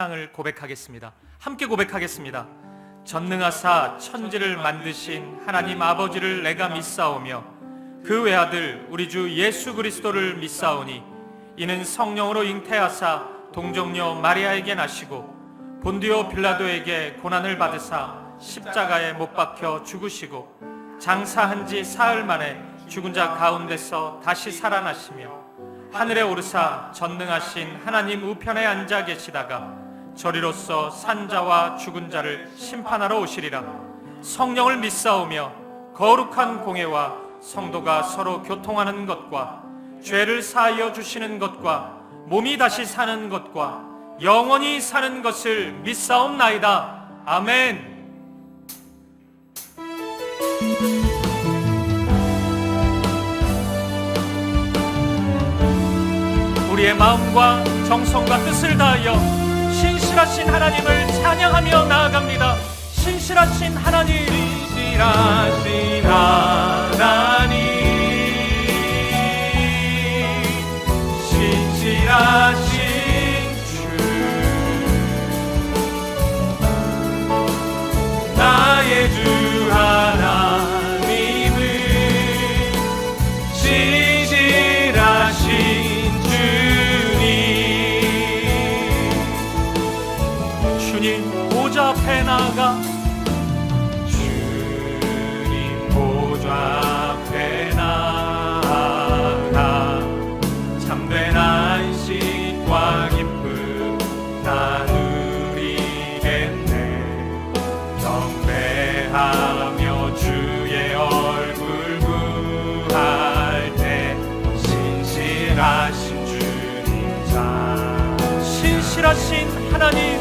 신앙을 고백하겠습니다. 함께 고백하겠습니다. 전능하사 천지를 만드신 하나님 아버지를 내가 믿사오며 그 외아들 우리 주 예수 그리스도를 믿사오니 이는 성령으로 잉태하사 동정녀 마리아에게 나시고 본디오 빌라도에게 고난을 받으사 십자가에 못 박혀 죽으시고 장사한 지 사흘 만에 죽은 자 가운데서 다시 살아나시며 하늘에 오르사 전능하신 하나님 우편에 앉아 계시다가 저리로서 산자와 죽은 자를 심판하러 오시리라. 성령을 믿사오며 거룩한 공회와 성도가 서로 교통하는 것과 죄를 사하여 주시는 것과 몸이 다시 사는 것과 영원히 사는 것을 믿사옵나이다. 아멘. 우리의 마음과 정성과 뜻을 다하여 신실하신 하나님을 찬양하며 나아갑니다. 신실하신 하나님, 신실하신 하나님, 신실하신 주, 나의 주 하나님은 신실하신 주님 보좌 앞에 나가 주님 보좌 앞에 나가 참된 안식과 기쁨 나누리겠네. 경배하며 주의 얼굴 구할 때 신실하신 주님 자, 신실하신 하나님,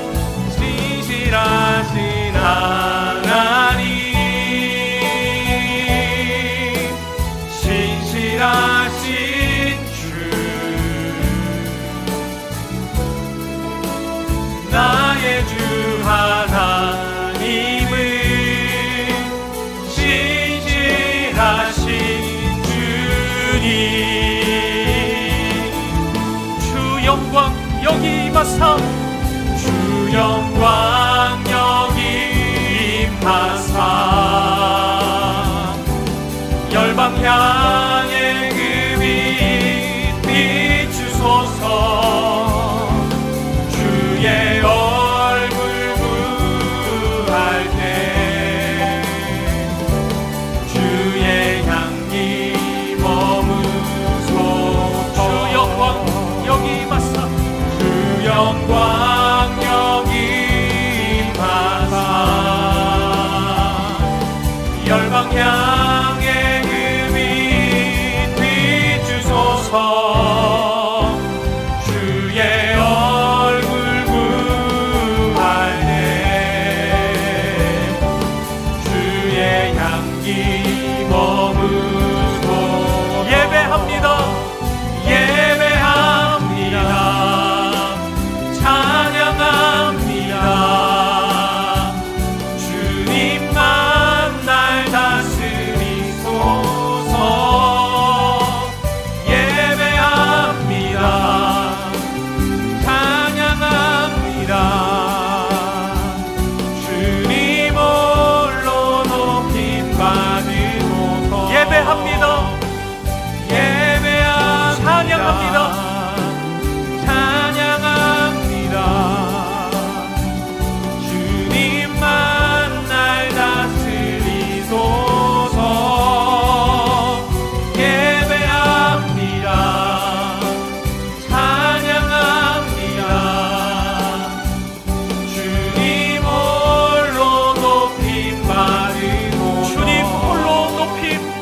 신실하신 하나님, 신실하신 주, 나의 주 하나님은 신실하신 주님. 주 영광 여기 임하사, 주 영광 여기 임하사 열방 향해 그 빛 비추소서. 주의 얼굴 구할 때 주의 향기 머무소서. 주 영광 여기 임하사, 주 영광 열방 향해 그 빛 비추소서. 주의 얼굴 구할 때 주의 향기 머무고 예배합니다. 예배합니다. 찬양합니다.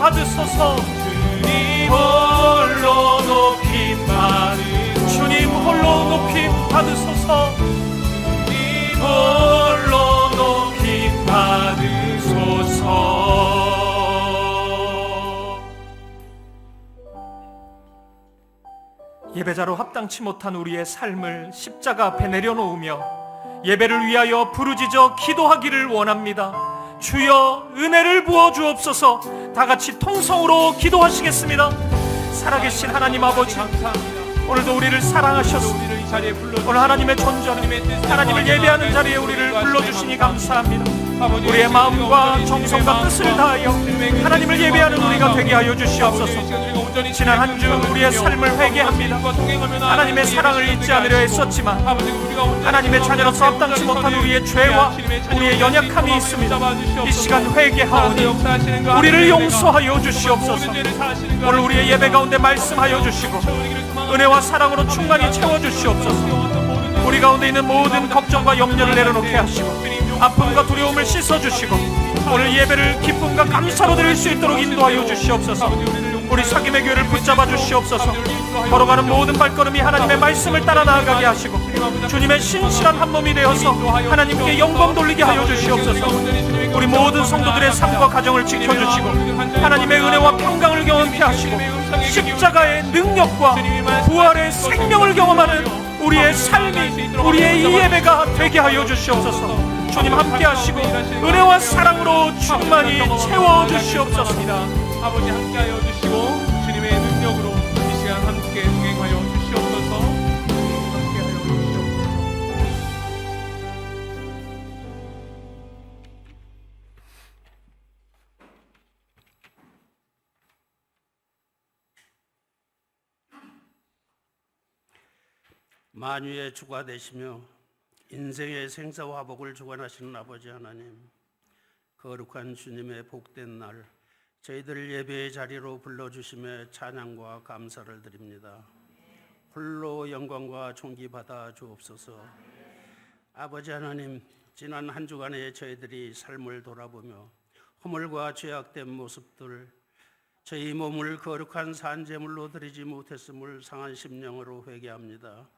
받으소서. 주님 홀로 높임 받으소서. 주님 홀로 높임 받으소서. 주님 홀로 높임 받으소서. 예배자로 합당치 못한 우리의 삶을 십자가 앞에 내려놓으며 예배를 위하여 부르짖어 기도하기를 원합니다. 주여 은혜를 부어 주옵소서. 다 같이 통성으로 기도하시겠습니다. 살아계신 하나님 아버지, 오늘도 우리를 사랑하셔서 이 자리에 불러주시고 오늘 하나님의 존재는 하나님을 예배하는 자리에 우리를 불러주시니 감사합니다. 우리의 마음과 정성과 뜻을 다하여 하나님을 예배하는 우리가 되게 하여 주시옵소서. 지난 한 주 우리의 삶을 회개합니다. 하나님의 사랑을 잊지 않으려 애썼지만 하나님의 자녀로서 합당치 못한 우리의 죄와 우리의 연약함이 있습니다. 이 시간 회개하오니 우리를 용서하여 주시옵소서. 오늘 우리의 예배 가운데 말씀하여 주시고 은혜와 사랑으로 충만히 채워주시옵소서. 우리 가운데 있는 모든 걱정과 염려를 내려놓게 하시고 아픔과 두려움을 씻어주시고 오늘 예배를 기쁨과 감사로 드릴 수 있도록 인도하여 주시옵소서. 우리 사김의 교회를 붙잡아 주시옵소서. 걸어가는 모든 발걸음이 하나님의 말씀을 따라 나아가게 하시고 주님의 신실한 한 몸이 되어서 하나님께 영광 돌리게 하여 주시옵소서. 우리 모든 성도들의 삶과 가정을 지켜주시고 하나님의 은혜와 평강을 경험케 하시고 십자가의 능력과 부활의 생명을 경험하는 우리의 삶이 우리의 이 예배가 되게 하여 주시옵소서. 주님 함께 하시고 은혜와 사랑으로 충만히 채워주시옵소서. 아버지 함께하여 주시고 주님의 능력으로 이 시간 함께 동행하여 주시옵소서. 함께하여 주시옵소서. 만유의 주가 되시며 인생의 생사화복을 주관하시는 아버지 하나님, 거룩한 주님의 복된 날 저희들 예배의 자리로 불러주심에 찬양과 감사를 드립니다. 홀로 영광과 존귀 받아 주옵소서. 아버지 하나님, 지난 한 주간에 저희들이 삶을 돌아보며 허물과 죄악된 모습들, 저희 몸을 거룩한 산제물로 드리지 못했음을 상한 심령으로 회개합니다.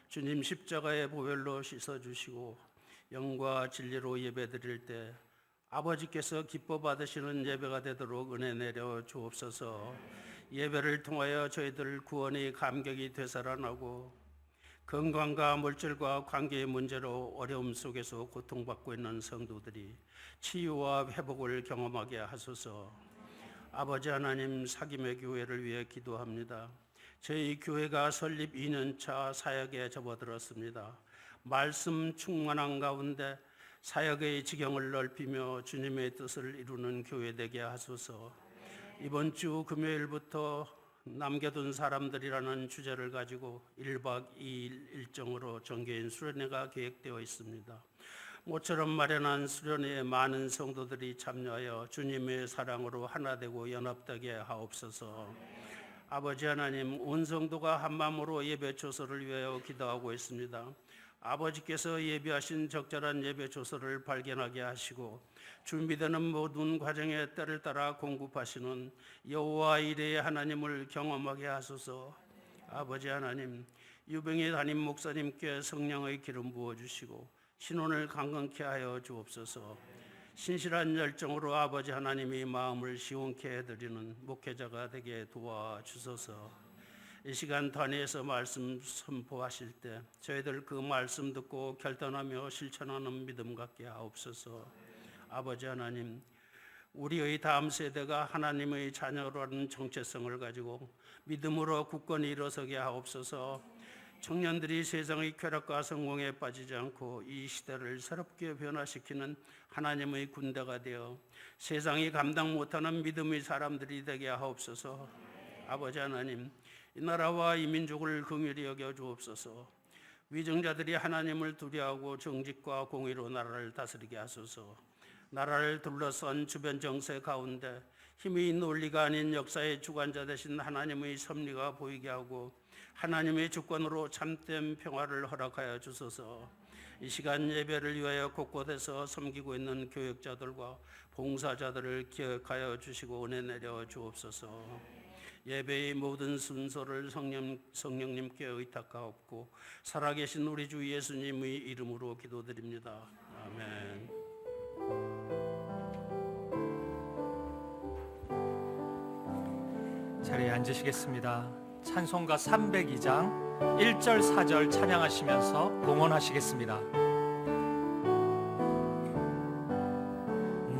주님 십자가의 보혈로 씻어주시고 영과 진리로 예배드릴 때 아버지께서 기뻐 받으시는 예배가 되도록 은혜 내려 주옵소서. 예배를 통하여 저희들 구원의 감격이 되살아나고 건강과 물질과 관계의 문제로 어려움 속에서 고통받고 있는 성도들이 치유와 회복을 경험하게 하소서. 아버지 하나님, 사김의 교회를 위해 기도합니다. 저희 교회가 설립 2년차 사역에 접어들었습니다. 말씀 충만한 가운데 사역의 지경을 넓히며 주님의 뜻을 이루는 교회 되게 하소서. 이번 주 금요일부터 남겨둔 사람들이라는 주제를 가지고 1박 2일 일정으로 정교인 수련회가 계획되어 있습니다. 모처럼 마련한 수련회에 많은 성도들이 참여하여 주님의 사랑으로 하나 되고 연합되게 하옵소서. 아버지 하나님, 온 성도가 한마음으로 예배 조서를 위하여 기도하고 있습니다. 아버지께서 예비하신 적절한 예배 조서를 발견하게 하시고 준비되는 모든 과정에 때를 따라 공급하시는 여호와 이레의 하나님을 경험하게 하소서. 아버지 하나님, 유병희 담임 목사님께 성령의 기름 부어주시고 신혼을 강건케 하여 주옵소서. 신실한 열정으로 아버지 하나님이 마음을 시원케 해드리는 목회자가 되게 도와주소서. 이 시간 단위에서 말씀 선포하실 때 저희들 그 말씀 듣고 결단하며 실천하는 믿음 갖게 하옵소서. 아버지 하나님, 우리의 다음 세대가 하나님의 자녀라는 정체성을 가지고 믿음으로 굳건히 일어서게 하옵소서. 청년들이 세상의 쾌락과 성공에 빠지지 않고 이 시대를 새롭게 변화시키는 하나님의 군대가 되어 세상이 감당 못하는 믿음의 사람들이 되게 하옵소서. 아버지 하나님, 이 나라와 이 민족을 긍휼히 여겨 주옵소서. 위정자들이 하나님을 두려워하고 정직과 공의로 나라를 다스리게 하소서. 나라를 둘러싼 주변 정세 가운데 힘이 논리가 아닌 역사의 주관자 되신 하나님의 섭리가 보이게 하고 하나님의 주권으로 참된 평화를 허락하여 주소서. 이 시간 예배를 위하여 곳곳에서 섬기고 있는 교역자들과 봉사자들을 기억하여 주시고 은혜 내려 주옵소서. 예배의 모든 순서를 성령님께 의탁하옵고 살아계신 우리 주 예수님의 이름으로 기도드립니다. 아멘. 자리에 앉으시겠습니다. 찬송가 302장 1절 4절 찬양하시면서 봉헌하시겠습니다.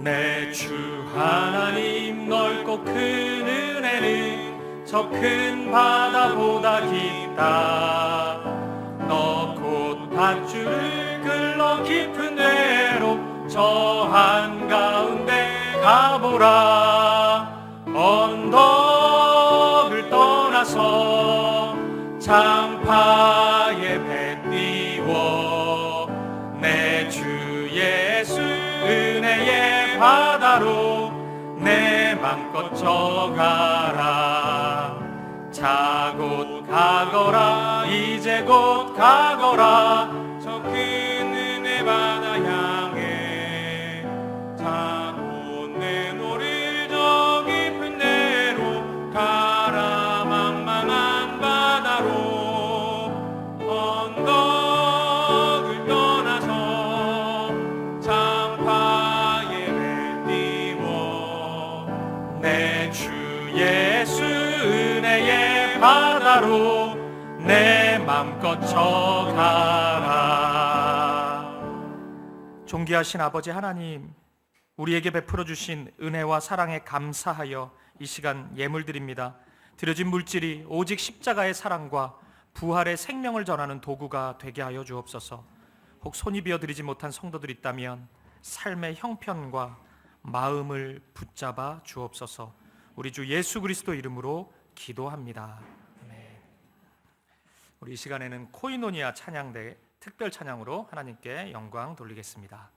내 주 하나님, 넓고 큰 은혜는 저 큰 바다보다 깊다. 너 곧 밧줄을 글러 깊은 데로 저 한가운데 가보라. 언덕을 떠나서 장파에 배 띄워 내 주 예수 은혜의 바다로 내 맘껏 져가라. 자 곧 가거라. 이제 곧 가거라. 저 큰 은혜 바다 향해 자 곧 내 노를 저 깊은 데로 가라. 망망한 바다로 언덕을 떠나서 장파에 배 띄워 내 주 예수 은혜의 바다로 내 맘껏 져가라. 존귀하신 아버지 하나님, 우리에게 베풀어 주신 은혜와 사랑에 감사하여 이 시간 예물 드립니다. 드려진 물질이 오직 십자가의 사랑과 부활의 생명을 전하는 도구가 되게 하여 주옵소서. 혹 손이 비어 드리지 못한 성도들 있다면 삶의 형편과 마음을 붙잡아 주옵소서. 우리 주 예수 그리스도 이름으로 기도합니다. 아멘. 우리 이 시간에는 코이노니아 찬양대 특별 찬양으로 하나님께 영광 돌리겠습니다.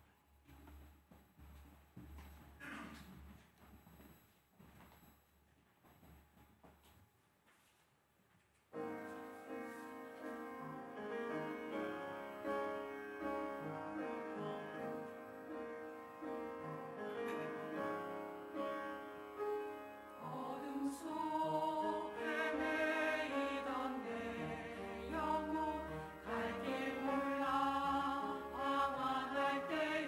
갈 길 몰라 방황할 때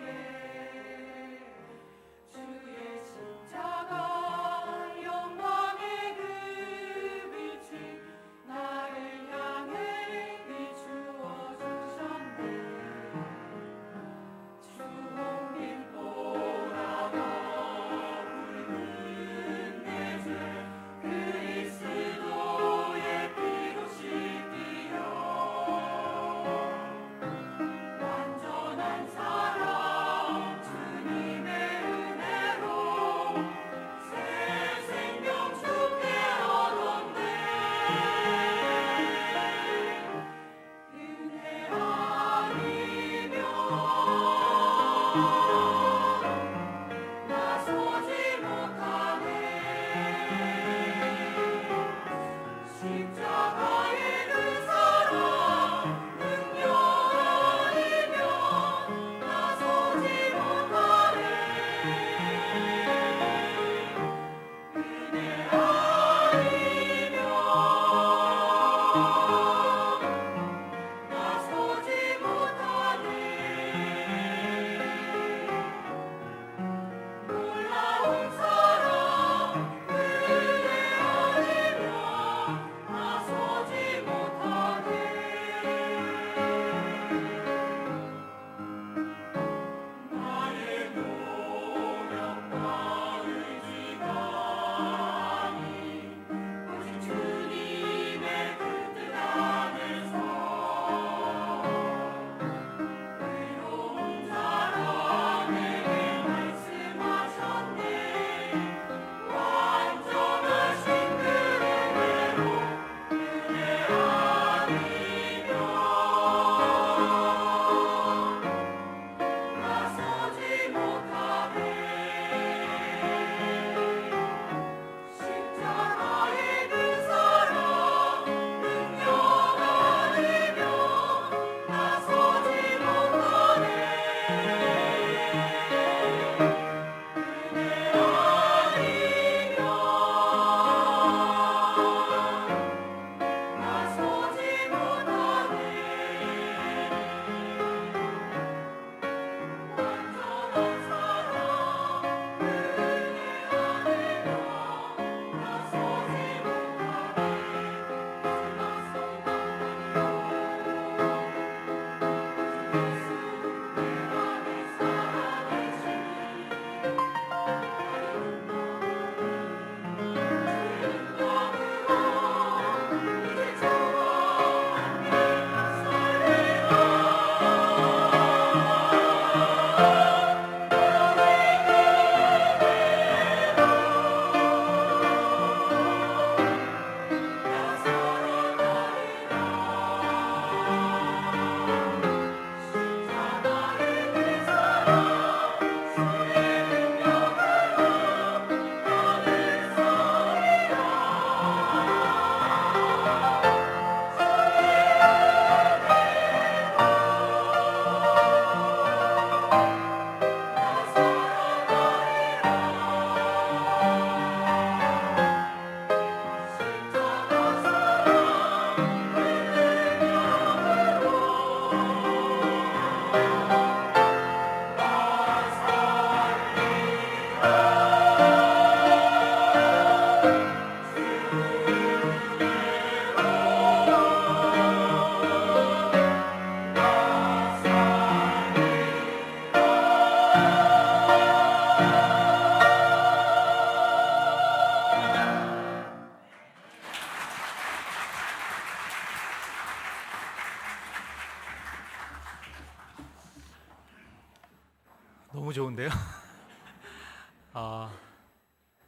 너무 좋은데요?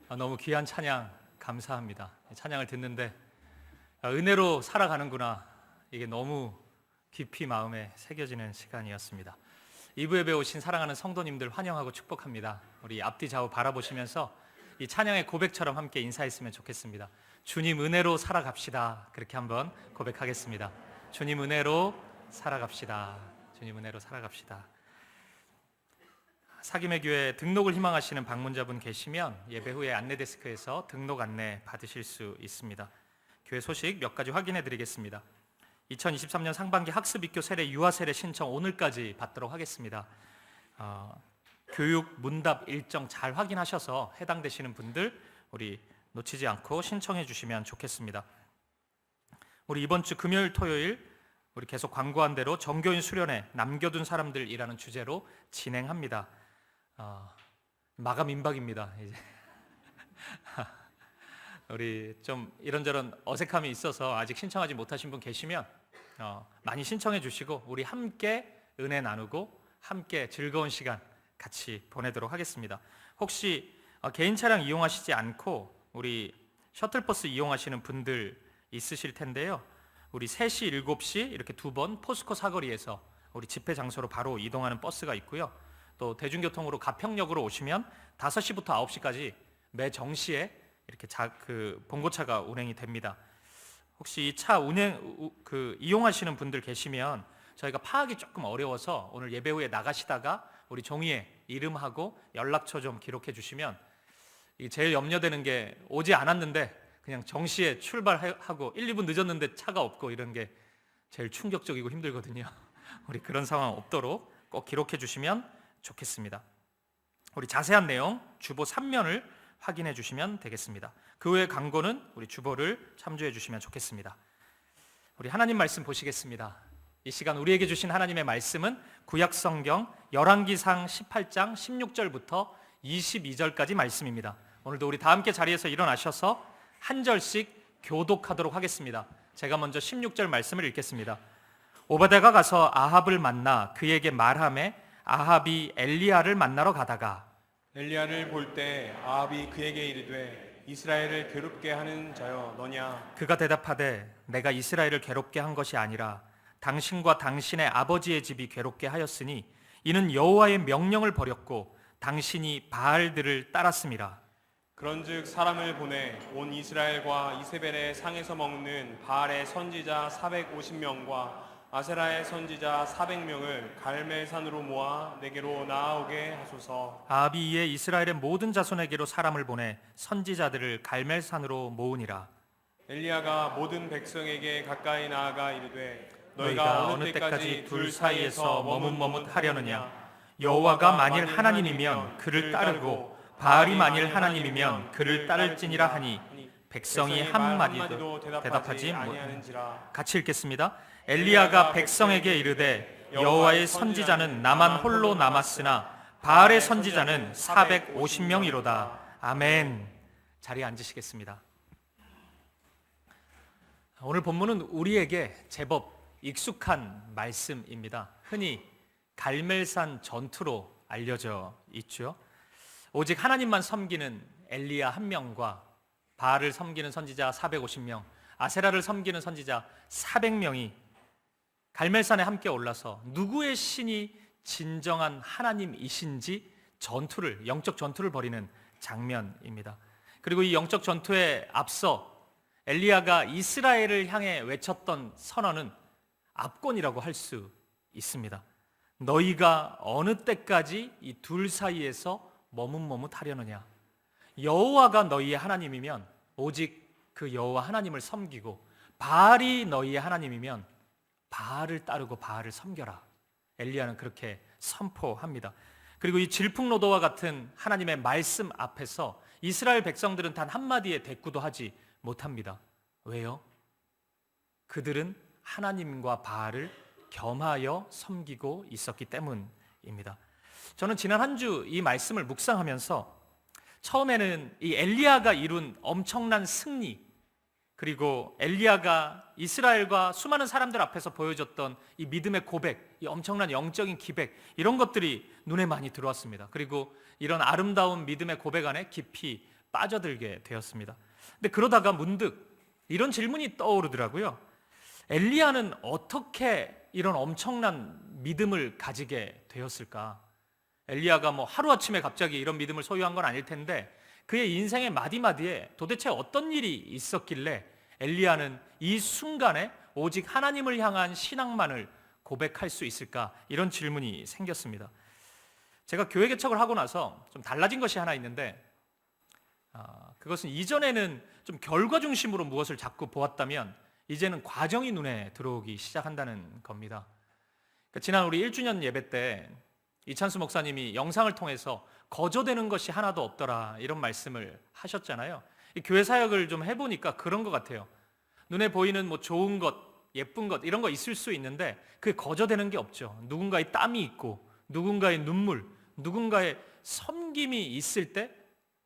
너무 귀한 찬양 감사합니다. 찬양을 듣는데 은혜로 살아가는구나, 이게 너무 깊이 마음에 새겨지는 시간이었습니다. 2부 예배 오신 사랑하는 성도님들 환영하고 축복합니다. 우리 앞뒤 좌우 바라보시면서 이 찬양의 고백처럼 함께 인사했으면 좋겠습니다. 주님 은혜로 살아갑시다. 그렇게 한번 고백하겠습니다. 주님 은혜로 살아갑시다. 주님 은혜로 살아갑시다. 사김의 교회 등록을 희망하시는 방문자분 계시면 예배 후에 안내데스크에서 등록 안내 받으실 수 있습니다. 교회 소식 몇 가지 확인해 드리겠습니다. 2023년 상반기 학습입교 세례 유아 세례 신청 오늘까지 받도록 하겠습니다. 교육 문답 일정 잘 확인하셔서 해당되시는 분들 우리 놓치지 않고 신청해 주시면 좋겠습니다. 우리 이번 주 금요일 토요일 우리 계속 광고한 대로 정교인 수련회 남겨둔 사람들이라는 주제로 진행합니다. 마감 임박입니다. 이제 우리 좀 이런저런 어색함이 있어서 아직 신청하지 못하신 분 계시면 많이 신청해 주시고 우리 함께 은혜 나누고 함께 즐거운 시간 같이 보내도록 하겠습니다. 혹시 개인 차량 이용하시지 않고 우리 셔틀버스 이용하시는 분들 있으실 텐데요. 우리 3시, 7시 이렇게 2번 포스코 사거리에서 우리 집회 장소로 바로 이동하는 버스가 있고요. 또 대중교통으로 가평역으로 오시면 5시부터 9시까지 매 정시에 이렇게 봉고차가 운행이 됩니다. 혹시 이 차 이용하시는 분들 계시면 저희가 파악이 조금 어려워서 오늘 예배 후에 나가시다가 우리 종이에 이름하고 연락처 좀 기록해 주시면, 제일 염려되는 게 오지 않았는데 그냥 정시에 출발하고 1, 2분 늦었는데 차가 없고 이런 게 제일 충격적이고 힘들거든요. 우리 그런 상황 없도록 꼭 기록해 주시면 좋겠습니다. 우리 자세한 내용 주보 3면을 확인해 주시면 되겠습니다. 그 외의 광고는 우리 주보를 참조해 주시면 좋겠습니다. 우리 하나님 말씀 보시겠습니다. 이 시간 우리에게 주신 하나님의 말씀은 구약성경 열왕기상 18장 16절부터 22절까지 말씀입니다. 오늘도 우리 다 함께 자리에서 일어나셔서 한 절씩 교독하도록 하겠습니다. 제가 먼저 16절 말씀을 읽겠습니다. 오바댜가 가서 아합을 만나 그에게 말하매 아합이 엘리야를 만나러 가다가 엘리야를 볼 때 아합이 그에게 이르되 이스라엘을 괴롭게 하는 자여 너냐? 그가 대답하되 내가 이스라엘을 괴롭게 한 것이 아니라 당신과 당신의 아버지의 집이 괴롭게 하였으니 이는 여호와의 명령을 버렸고 당신이 바알들을 따랐음이라. 그런즉 사람을 보내 온 이스라엘과 이세벨의 상에서 먹는 바알의 선지자 450명과 아세라의 선지자 400명을 갈멜산으로 모아 내게로 나아오게 하소서. 아합이 이에 이스라엘의 모든 자손에게로 사람을 보내 선지자들을 갈멜산으로 모으니라. 엘리야가 모든 백성에게 가까이 나아가 이르되 너희가 어느 때까지 둘 사이에서 머뭇머뭇하려느냐? 여호와가 만일 하나님이면 그를 따르고 바알이 만일 하나님이면 그를 따를지니라 하니 백성이 한마디도 대답하지 못하는지라. 같이 읽겠습니다. 엘리야가 백성에게 이르되 여호와의 선지자는 나만 홀로 남았으나 바알의 선지자는 450명이로다. 아멘. 자리에 앉으시겠습니다. 오늘 본문은 우리에게 제법 익숙한 말씀입니다. 흔히 갈멜산 전투로 알려져 있죠. 오직 하나님만 섬기는 엘리야 1명과 바알을 섬기는 선지자 450명, 아세라를 섬기는 선지자 400명이 갈멜산에 함께 올라서 누구의 신이 진정한 하나님이신지 영적 전투를 벌이는 장면입니다. 그리고 이 영적 전투에 앞서 엘리야가 이스라엘을 향해 외쳤던 선언은 압권이라고 할 수 있습니다. 너희가 어느 때까지 이 둘 사이에서 머뭇머뭇하려느냐? 여호와가 너희의 하나님이면 오직 그 여호와 하나님을 섬기고 바알이 너희의 하나님이면 바알을 따르고 바알을 섬겨라. 엘리야는 그렇게 선포합니다. 그리고 이 질풍노도와 같은 하나님의 말씀 앞에서 이스라엘 백성들은 단 한마디의 대꾸도 하지 못합니다. 왜요? 그들은 하나님과 바알을 겸하여 섬기고 있었기 때문입니다. 저는 지난 한 주 이 말씀을 묵상하면서 처음에는 이 엘리야가 이룬 엄청난 승리, 그리고 엘리야가 이스라엘과 수많은 사람들 앞에서 보여줬던 이 믿음의 고백, 이 엄청난 영적인 기백, 이런 것들이 눈에 많이 들어왔습니다. 그리고 이런 아름다운 믿음의 고백 안에 깊이 빠져들게 되었습니다. 근데 그러다가 문득 이런 질문이 떠오르더라고요. 엘리야는 어떻게 이런 엄청난 믿음을 가지게 되었을까? 엘리야가 뭐 하루아침에 갑자기 이런 믿음을 소유한 건 아닐 텐데 그의 인생의 마디마디에 도대체 어떤 일이 있었길래 엘리야는 이 순간에 오직 하나님을 향한 신앙만을 고백할 수 있을까? 이런 질문이 생겼습니다. 제가 교회 개척을 하고 나서 좀 달라진 것이 하나 있는데 그것은 이전에는 좀 결과 중심으로 무엇을 자꾸 보았다면 이제는 과정이 눈에 들어오기 시작한다는 겁니다. 지난 우리 1주년 예배 때 이찬수 목사님이 영상을 통해서 거저되는 것이 하나도 없더라 이런 말씀을 하셨잖아요. 이 교회 사역을 좀 해보니까 그런 것 같아요. 눈에 보이는 뭐 좋은 것, 예쁜 것 이런 거 있을 수 있는데 그게 거저되는 게 없죠. 누군가의 땀이 있고 누군가의 눈물, 누군가의 섬김이 있을 때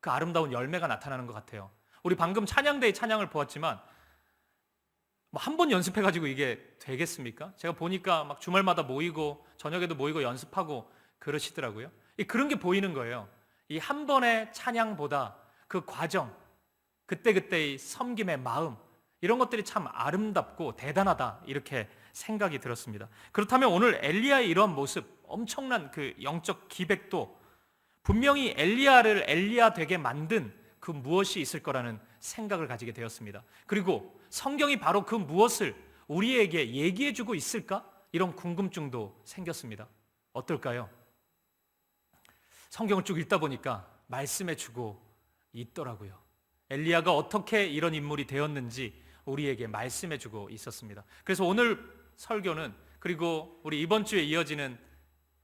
그 아름다운 열매가 나타나는 것 같아요. 우리 방금 찬양대의 찬양을 보았지만 뭐 한 번 연습해가지고 이게 되겠습니까? 제가 보니까 막 주말마다 모이고 저녁에도 모이고 연습하고 그러시더라고요. 그런 게 보이는 거예요. 이 한 번의 찬양보다 그 과정, 그때그때의 섬김의 마음 이런 것들이 참 아름답고 대단하다 이렇게 생각이 들었습니다. 그렇다면 오늘 엘리야의 이러한 모습, 엄청난 그 영적 기백도 분명히 엘리야를 엘리야 되게 만든 그 무엇이 있을 거라는 생각을 가지게 되었습니다. 그리고 성경이 바로 그 무엇을 우리에게 얘기해주고 있을까? 이런 궁금증도 생겼습니다. 어떨까요? 성경을 쭉 읽다 보니까 말씀해주고 있더라고요. 엘리야가 어떻게 이런 인물이 되었는지 우리에게 말씀해주고 있었습니다. 그래서 오늘 설교는 그리고 우리 이번 주에 이어지는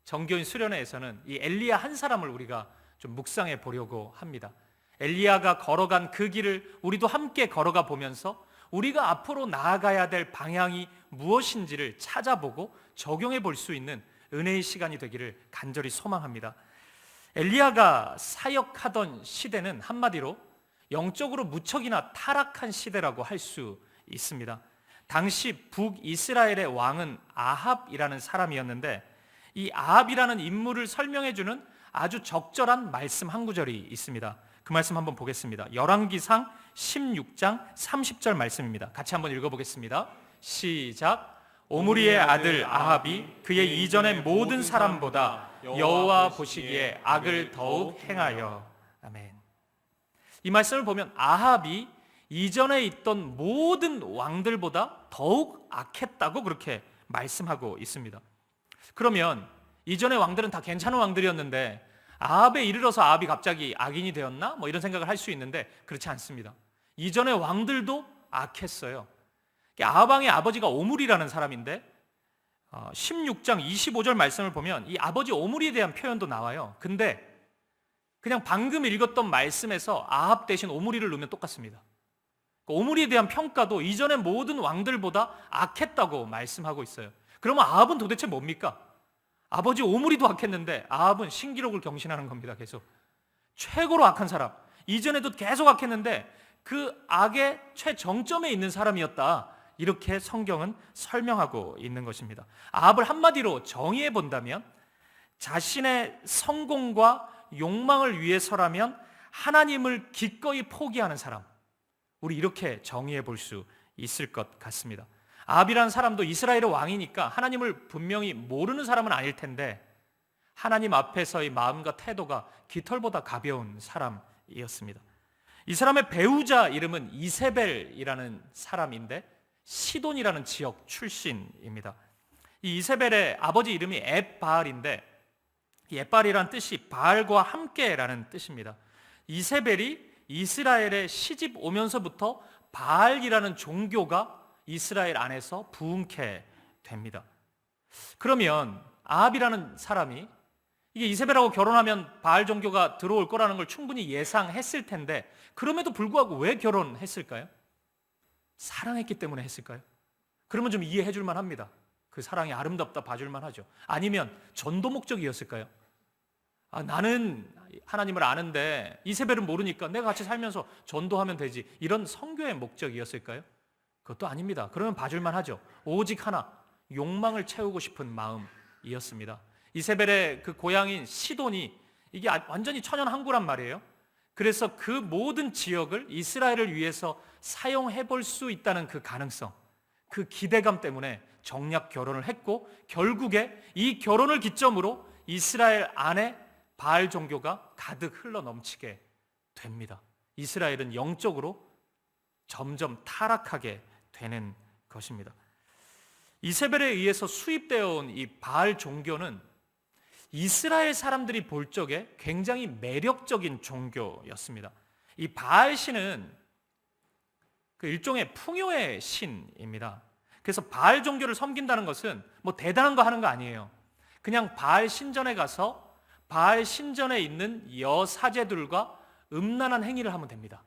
정교인 수련회에서는 이 엘리야 한 사람을 우리가 좀 묵상해 보려고 합니다. 엘리야가 걸어간 그 길을 우리도 함께 걸어가 보면서 우리가 앞으로 나아가야 될 방향이 무엇인지를 찾아보고 적용해 볼 수 있는 은혜의 시간이 되기를 간절히 소망합니다. 엘리야가 사역하던 시대는 한마디로 영적으로 무척이나 타락한 시대라고 할 수 있습니다. 당시 북이스라엘의 왕은 아합이라는 사람이었는데 이 아합이라는 인물을 설명해주는 아주 적절한 말씀 한 구절이 있습니다. 그 말씀 한번 보겠습니다. 열왕기상 16장 30절 말씀입니다. 같이 한번 읽어보겠습니다. 시작. 오므리의 아들 아합이 그의 이전의 모든 사람보다 여호와 보시기에 악을 더욱 행하여. 아멘. 이 말씀을 보면 아합이 이전에 있던 모든 왕들보다 더욱 악했다고 그렇게 말씀하고 있습니다. 그러면 이전의 왕들은 다 괜찮은 왕들이었는데 아합에 이르러서 아합이 갑자기 악인이 되었나? 뭐 이런 생각을 할 수 있는데 그렇지 않습니다. 이전의 왕들도 악했어요. 아합 왕의 아버지가 오므리라는 사람인데 16장 25절 말씀을 보면 이 아버지 오므리에 대한 표현도 나와요. 근데 그냥 방금 읽었던 말씀에서 아합 대신 오므리를 넣으면 똑같습니다. 오므리에 대한 평가도 이전의 모든 왕들보다 악했다고 말씀하고 있어요. 그러면 아합은 도대체 뭡니까? 아버지 오므리도 악했는데 아합은 신기록을 경신하는 겁니다. 계속 최고로 악한 사람, 이전에도 계속 악했는데 그 악의 최정점에 있는 사람이었다, 이렇게 성경은 설명하고 있는 것입니다. 아합을 한마디로 정의해 본다면 자신의 성공과 욕망을 위해서라면 하나님을 기꺼이 포기하는 사람, 우리 이렇게 정의해 볼 수 있을 것 같습니다. 아합이라는 사람도 이스라엘의 왕이니까 하나님을 분명히 모르는 사람은 아닐 텐데 하나님 앞에서의 마음과 태도가 깃털보다 가벼운 사람이었습니다. 이 사람의 배우자 이름은 이세벨이라는 사람인데 시돈이라는 지역 출신입니다. 이 이세벨의 아버지 이름이 엣바알인데, 이 엣바알이라는 뜻이 바알과 함께라는 뜻입니다. 이세벨이 이스라엘에 시집 오면서부터 바알이라는 종교가 이스라엘 안에서 부흥케 됩니다. 그러면 아합이라는 사람이 이게 이세벨하고 결혼하면 바알 종교가 들어올 거라는 걸 충분히 예상했을 텐데, 그럼에도 불구하고 왜 결혼했을까요? 사랑했기 때문에 했을까요? 그러면 좀 이해해 줄만 합니다. 그 사랑이 아름답다 봐줄만 하죠. 아니면 전도 목적이었을까요? 나는 하나님을 아는데 이세벨은 모르니까 내가 같이 살면서 전도하면 되지, 이런 선교의 목적이었을까요? 그것도 아닙니다. 그러면 봐줄만 하죠. 오직 하나, 욕망을 채우고 싶은 마음이었습니다. 이세벨의 그 고향인 시돈이 이게 완전히 천연항구란 말이에요. 그래서 그 모든 지역을 이스라엘을 위해서 사용해 볼 수 있다는 그 가능성, 그 기대감 때문에 정략 결혼을 했고, 결국에 이 결혼을 기점으로 이스라엘 안에 바알 종교가 가득 흘러 넘치게 됩니다. 이스라엘은 영적으로 점점 타락하게 되는 것입니다. 이세벨에 의해서 수입되어 온 이 바알 종교는 이스라엘 사람들이 볼 적에 굉장히 매력적인 종교였습니다. 이 바알 신은 그 일종의 풍요의 신입니다. 그래서 바알 종교를 섬긴다는 것은 뭐 대단한 거 하는 거 아니에요. 그냥 바알 신전에 가서 바알 신전에 있는 여사제들과 음란한 행위를 하면 됩니다.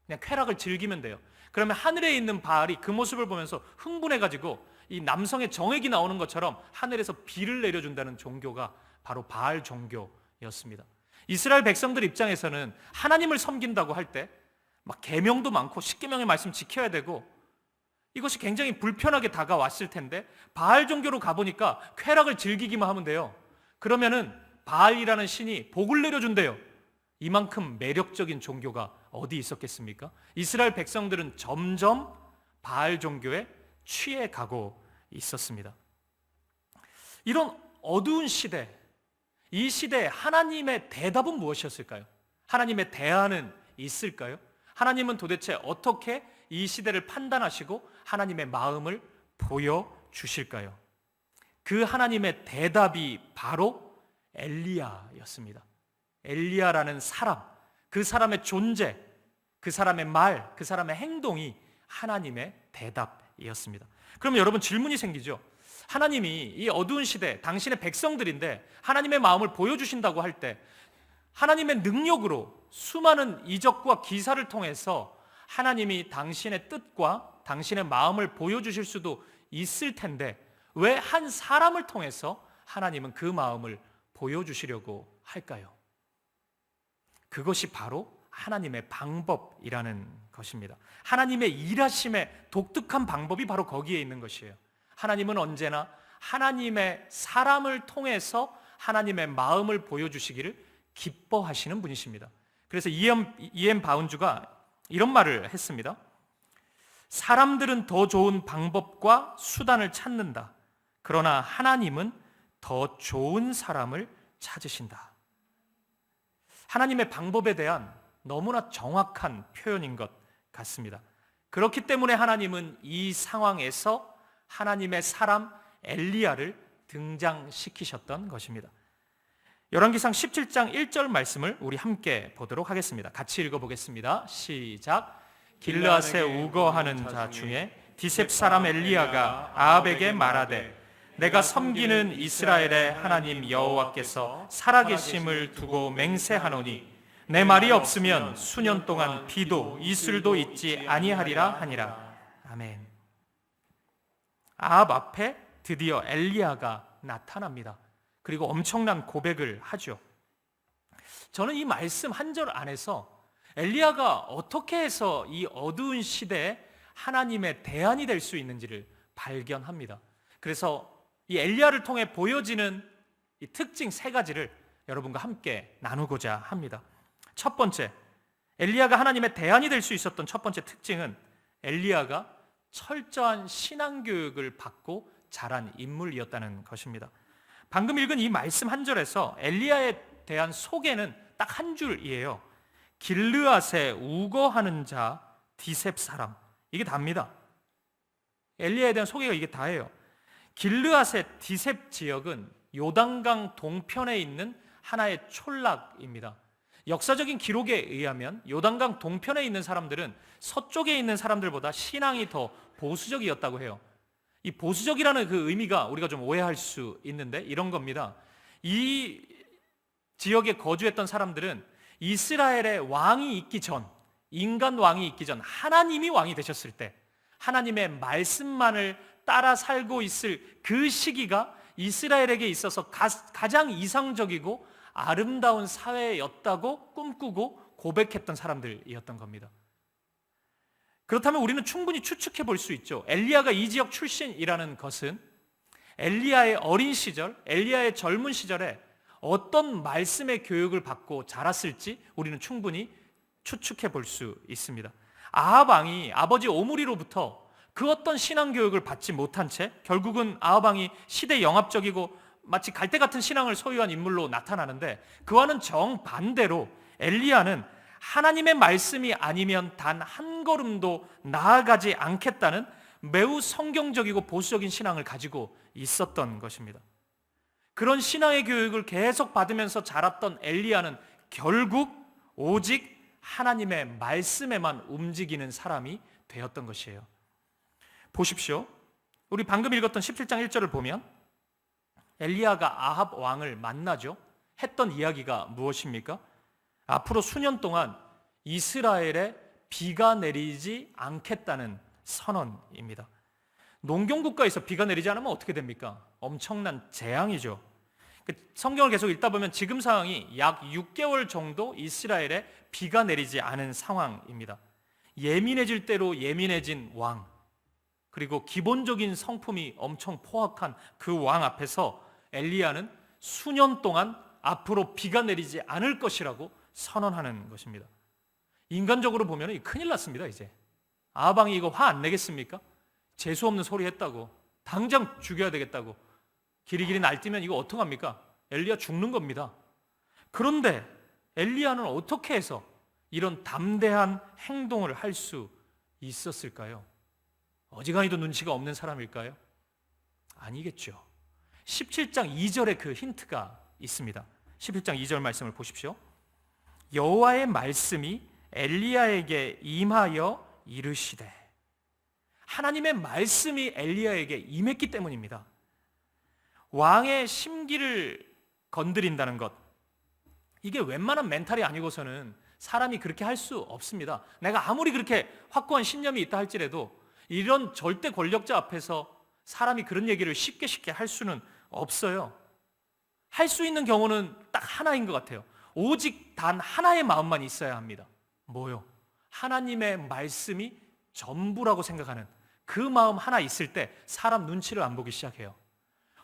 그냥 쾌락을 즐기면 돼요. 그러면 하늘에 있는 바알이 그 모습을 보면서 흥분해가지고 이 남성의 정액이 나오는 것처럼 하늘에서 비를 내려준다는 종교가 바로 바알 종교였습니다. 이스라엘 백성들 입장에서는 하나님을 섬긴다고 할 때 막 계명도 많고 십계명의 말씀 지켜야 되고 이것이 굉장히 불편하게 다가왔을 텐데, 바알 종교로 가보니까 쾌락을 즐기기만 하면 돼요. 그러면은 바알이라는 신이 복을 내려준대요. 이만큼 매력적인 종교가 어디 있었겠습니까? 이스라엘 백성들은 점점 바알 종교에 취해 가고 있었습니다. 이런 어두운 시대, 이 시대에 하나님의 대답은 무엇이었을까요? 하나님의 대안은 있을까요? 하나님은 도대체 어떻게 이 시대를 판단하시고 하나님의 마음을 보여주실까요? 그 하나님의 대답이 바로 엘리야였습니다. 엘리야라는 사람, 그 사람의 존재, 그 사람의 말, 그 사람의 행동이 하나님의 대답이었습니다. 그럼 여러분 질문이 생기죠. 하나님이 이 어두운 시대, 당신의 백성들인데 하나님의 마음을 보여주신다고 할 때 하나님의 능력으로 수많은 이적과 기사를 통해서 하나님이 당신의 뜻과 당신의 마음을 보여주실 수도 있을 텐데, 왜 한 사람을 통해서 하나님은 그 마음을 보여주시려고 할까요? 그것이 바로 하나님의 방법이라는 것입니다. 하나님의 일하심의 독특한 방법이 바로 거기에 있는 것이에요. 하나님은 언제나 하나님의 사람을 통해서 하나님의 마음을 보여주시기를 기뻐하시는 분이십니다. 그래서 E.M. 바운주가 이런 말을 했습니다. 사람들은 더 좋은 방법과 수단을 찾는다. 그러나 하나님은 더 좋은 사람을 찾으신다. 하나님의 방법에 대한 너무나 정확한 표현인 것 같습니다. 그렇기 때문에 하나님은 이 상황에서 하나님의 사람 엘리야를 등장시키셨던 것입니다. 열왕기상 17장 1절 말씀을 우리 함께 보도록 하겠습니다. 같이 읽어보겠습니다. 시작. 길르앗에 우거하는 자 중에 디셉 사람 엘리야가 아합에게 말하되, 내가 섬기는 이스라엘의 하나님 여호와께서 살아계심을 두고 맹세하노니 내 말이 없으면 수년 동안 비도 이슬도 있지 아니하리라 하니라. 아멘. 아합 앞에 드디어 엘리야가 나타납니다. 그리고 엄청난 고백을 하죠. 저는 이 말씀 한 절 안에서 엘리야가 어떻게 해서 이 어두운 시대에 하나님의 대안이 될 수 있는지를 발견합니다. 그래서 이 엘리야를 통해 보여지는 이 특징 세 가지를 여러분과 함께 나누고자 합니다. 첫 번째, 엘리야가 하나님의 대안이 될 수 있었던 첫 번째 특징은 엘리야가 철저한 신앙교육을 받고 자란 인물이었다는 것입니다. 방금 읽은 이 말씀 한 절에서 엘리야에 대한 소개는 딱 한 줄이에요. 길르앗에 우거하는 자 디셉 사람. 이게 답니다. 엘리야에 대한 소개가 이게 다예요. 길르앗의 디셉 지역은 요단강 동편에 있는 하나의 촌락입니다. 역사적인 기록에 의하면 요단강 동편에 있는 사람들은 서쪽에 있는 사람들보다 신앙이 더 보수적이었다고 해요. 이 보수적이라는 그 의미가 우리가 좀 오해할 수 있는데 이런 겁니다. 이 지역에 거주했던 사람들은 이스라엘의 왕이 있기 전, 인간 왕이 있기 전 하나님이 왕이 되셨을 때 하나님의 말씀만을 따라 살고 있을 그 시기가 이스라엘에게 있어서 가장 이상적이고 아름다운 사회였다고 꿈꾸고 고백했던 사람들이었던 겁니다. 그렇다면 우리는 충분히 추측해 볼 수 있죠. 엘리야가 이 지역 출신이라는 것은 엘리야의 어린 시절, 엘리야의 젊은 시절에 어떤 말씀의 교육을 받고 자랐을지 우리는 충분히 추측해 볼 수 있습니다. 아합 왕이 아버지 오므리로부터 그 어떤 신앙 교육을 받지 못한 채 결국은 아합 왕이 시대 영합적이고 마치 갈대 같은 신앙을 소유한 인물로 나타나는데, 그와는 정반대로 엘리야는 하나님의 말씀이 아니면 단 한 걸음도 나아가지 않겠다는 매우 성경적이고 보수적인 신앙을 가지고 있었던 것입니다. 그런 신앙의 교육을 계속 받으면서 자랐던 엘리야는 결국 오직 하나님의 말씀에만 움직이는 사람이 되었던 것이에요. 보십시오. 우리 방금 읽었던 17장 1절을 보면 엘리야가 아합 왕을 만나죠. 했던 이야기가 무엇입니까? 앞으로 수년 동안 이스라엘에 비가 내리지 않겠다는 선언입니다. 농경국가에서 비가 내리지 않으면 어떻게 됩니까? 엄청난 재앙이죠. 성경을 계속 읽다 보면 지금 상황이 약 6개월 정도 이스라엘에 비가 내리지 않은 상황입니다. 예민해질 대로 예민해진 왕, 그리고 기본적인 성품이 엄청 포악한 그 왕 앞에서 엘리야는 수년 동안 앞으로 비가 내리지 않을 것이라고 선언하는 것입니다. 인간적으로 보면 큰일 났습니다. 이제 아합 왕이 이거 화 안 내겠습니까? 재수 없는 소리 했다고, 당장 죽여야 되겠다고, 길이길이 날뛰면 이거 어떡합니까? 엘리야 죽는 겁니다. 그런데 엘리야는 어떻게 해서 이런 담대한 행동을 할 수 있었을까요? 어지간히도 눈치가 없는 사람일까요? 아니겠죠. 17장 2절에 그 힌트가 있습니다. 11장 2절 말씀을 보십시오. 여호와의 말씀이 엘리야에게 임하여 이르시되, 하나님의 말씀이 엘리야에게 임했기 때문입니다. 왕의 심기를 건드린다는 것, 이게 웬만한 멘탈이 아니고서는 사람이 그렇게 할 수 없습니다. 내가 아무리 그렇게 확고한 신념이 있다 할지라도 이런 절대 권력자 앞에서 사람이 그런 얘기를 쉽게 할 수는 없어요. 할 수 있는 경우는 딱 하나인 것 같아요. 오직 단 하나의 마음만 있어야 합니다. 뭐요? 하나님의 말씀이 전부라고 생각하는 그 마음 하나 있을 때 사람 눈치를 안 보기 시작해요.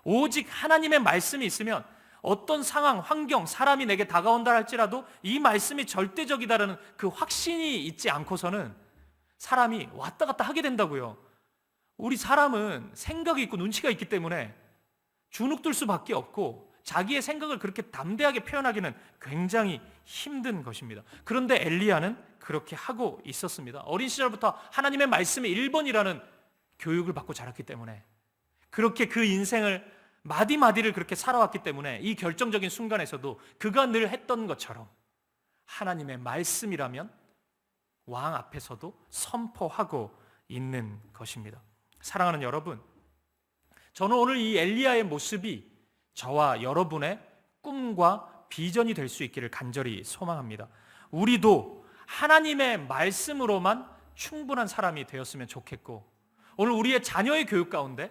오직 하나님의 말씀이 있으면 어떤 상황, 환경, 사람이 내게 다가온다 할지라도 이 말씀이 절대적이다라는 그 확신이 있지 않고서는 사람이 왔다 갔다 하게 된다고요. 우리 사람은 생각이 있고 눈치가 있기 때문에 주눅들 수밖에 없고 자기의 생각을 그렇게 담대하게 표현하기는 굉장히 힘든 것입니다. 그런데 엘리야는 그렇게 하고 있었습니다. 어린 시절부터 하나님의 말씀이 1번이라는 교육을 받고 자랐기 때문에, 그렇게 그 인생을 마디마디를 그렇게 살아왔기 때문에 이 결정적인 순간에서도 그가 늘 했던 것처럼 하나님의 말씀이라면 왕 앞에서도 선포하고 있는 것입니다. 사랑하는 여러분, 저는 오늘 이 엘리야의 모습이 저와 여러분의 꿈과 비전이 될 수 있기를 간절히 소망합니다. 우리도 하나님의 말씀으로만 충분한 사람이 되었으면 좋겠고, 오늘 우리의 자녀의 교육 가운데,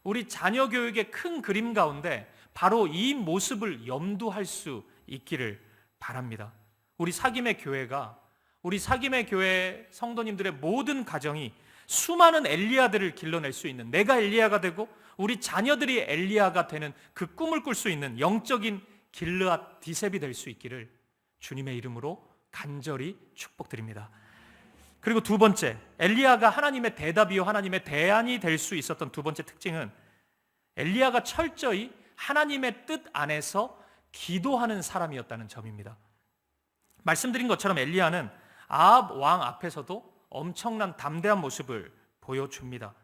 우리 자녀 교육의 큰 그림 가운데 바로 이 모습을 염두할 수 있기를 바랍니다. 우리 사김의 교회가, 우리 사김의 교회 성도님들의 모든 가정이 수많은 엘리야들을 길러낼 수 있는, 내가 엘리야가 되고 우리 자녀들이 엘리야가 되는 그 꿈을 꿀 수 있는 영적인 길르앗 디셉이 될 수 있기를 주님의 이름으로 간절히 축복드립니다. 그리고 두 번째, 엘리야가 하나님의 대답이요 하나님의 대안이 될 수 있었던 두 번째 특징은 엘리야가 철저히 하나님의 뜻 안에서 기도하는 사람이었다는 점입니다. 말씀드린 것처럼 엘리야는 아합 왕 앞에서도 엄청난 담대한 모습을 보여줍니다.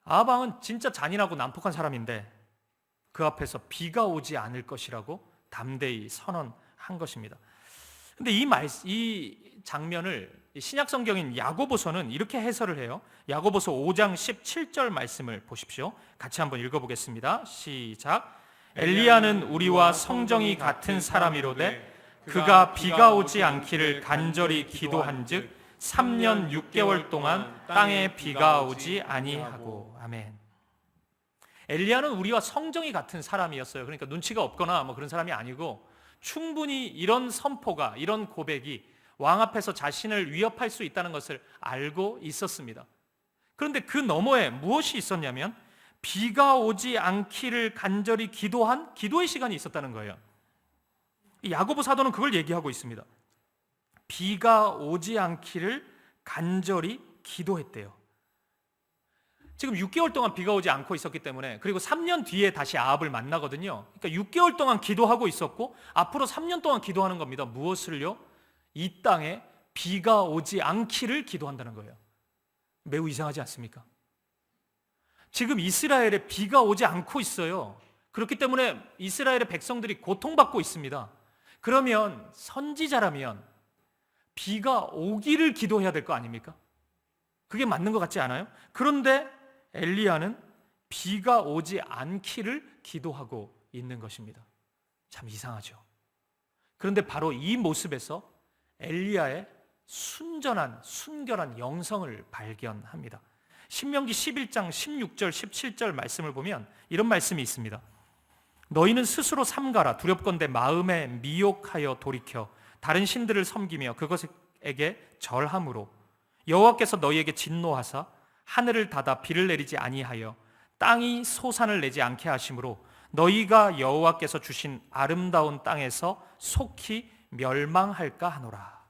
아합 왕은 진짜 잔인하고 난폭한 사람인데 그 앞에서 비가 오지 않을 것이라고 담대히 선언한 것입니다. 근데 이 장면을 신약 성경인 야고보서는 이렇게 해설을 해요. 야고보서 5장 17절 말씀을 보십시오. 같이 한번 읽어보겠습니다. 시작. 엘리야는 우리와 성정이 같은 사람이로되 그가 비가 오지 않기를 간절히 기도한즉 3년 6개월 동안 땅에 비가 오지 아니하고. 아멘. 엘리야는 우리와 성정이 같은 사람이었어요. 그러니까 눈치가 없거나 뭐 그런 사람이 아니고 충분히 이런 선포가, 이런 고백이 왕 앞에서 자신을 위협할 수 있다는 것을 알고 있었습니다. 그런데 그 너머에 무엇이 있었냐면 비가 오지 않기를 간절히 기도한 기도의 시간이 있었다는 거예요. 야고보 사도는 그걸 얘기하고 있습니다. 비가 오지 않기를 간절히 기도했대요. 지금 6개월 동안 비가 오지 않고 있었기 때문에, 그리고 3년 뒤에 다시 아합을 만나거든요. 그러니까 6개월 동안 기도하고 있었고 앞으로 3년 동안 기도하는 겁니다. 무엇을요? 이 땅에 비가 오지 않기를 기도한다는 거예요. 매우 이상하지 않습니까? 지금 이스라엘에 비가 오지 않고 있어요. 그렇기 때문에 이스라엘의 백성들이 고통받고 있습니다. 그러면 선지자라면 비가 오기를 기도해야 될 거 아닙니까? 그게 맞는 것 같지 않아요? 그런데 엘리야는 비가 오지 않기를 기도하고 있는 것입니다. 참 이상하죠. 그런데 바로 이 모습에서 엘리야의 순결한 영성을 발견합니다. 신명기 11장 16절 17절 말씀을 보면 이런 말씀이 있습니다. 너희는 스스로 삼가라. 두렵건대 마음에 미혹하여 돌이켜 다른 신들을 섬기며 그것에게 절함으로 여호와께서 너희에게 진노하사 하늘을 닫아 비를 내리지 아니하여 땅이 소산을 내지 않게 하심으로 너희가 여호와께서 주신 아름다운 땅에서 속히 멸망할까 하노라.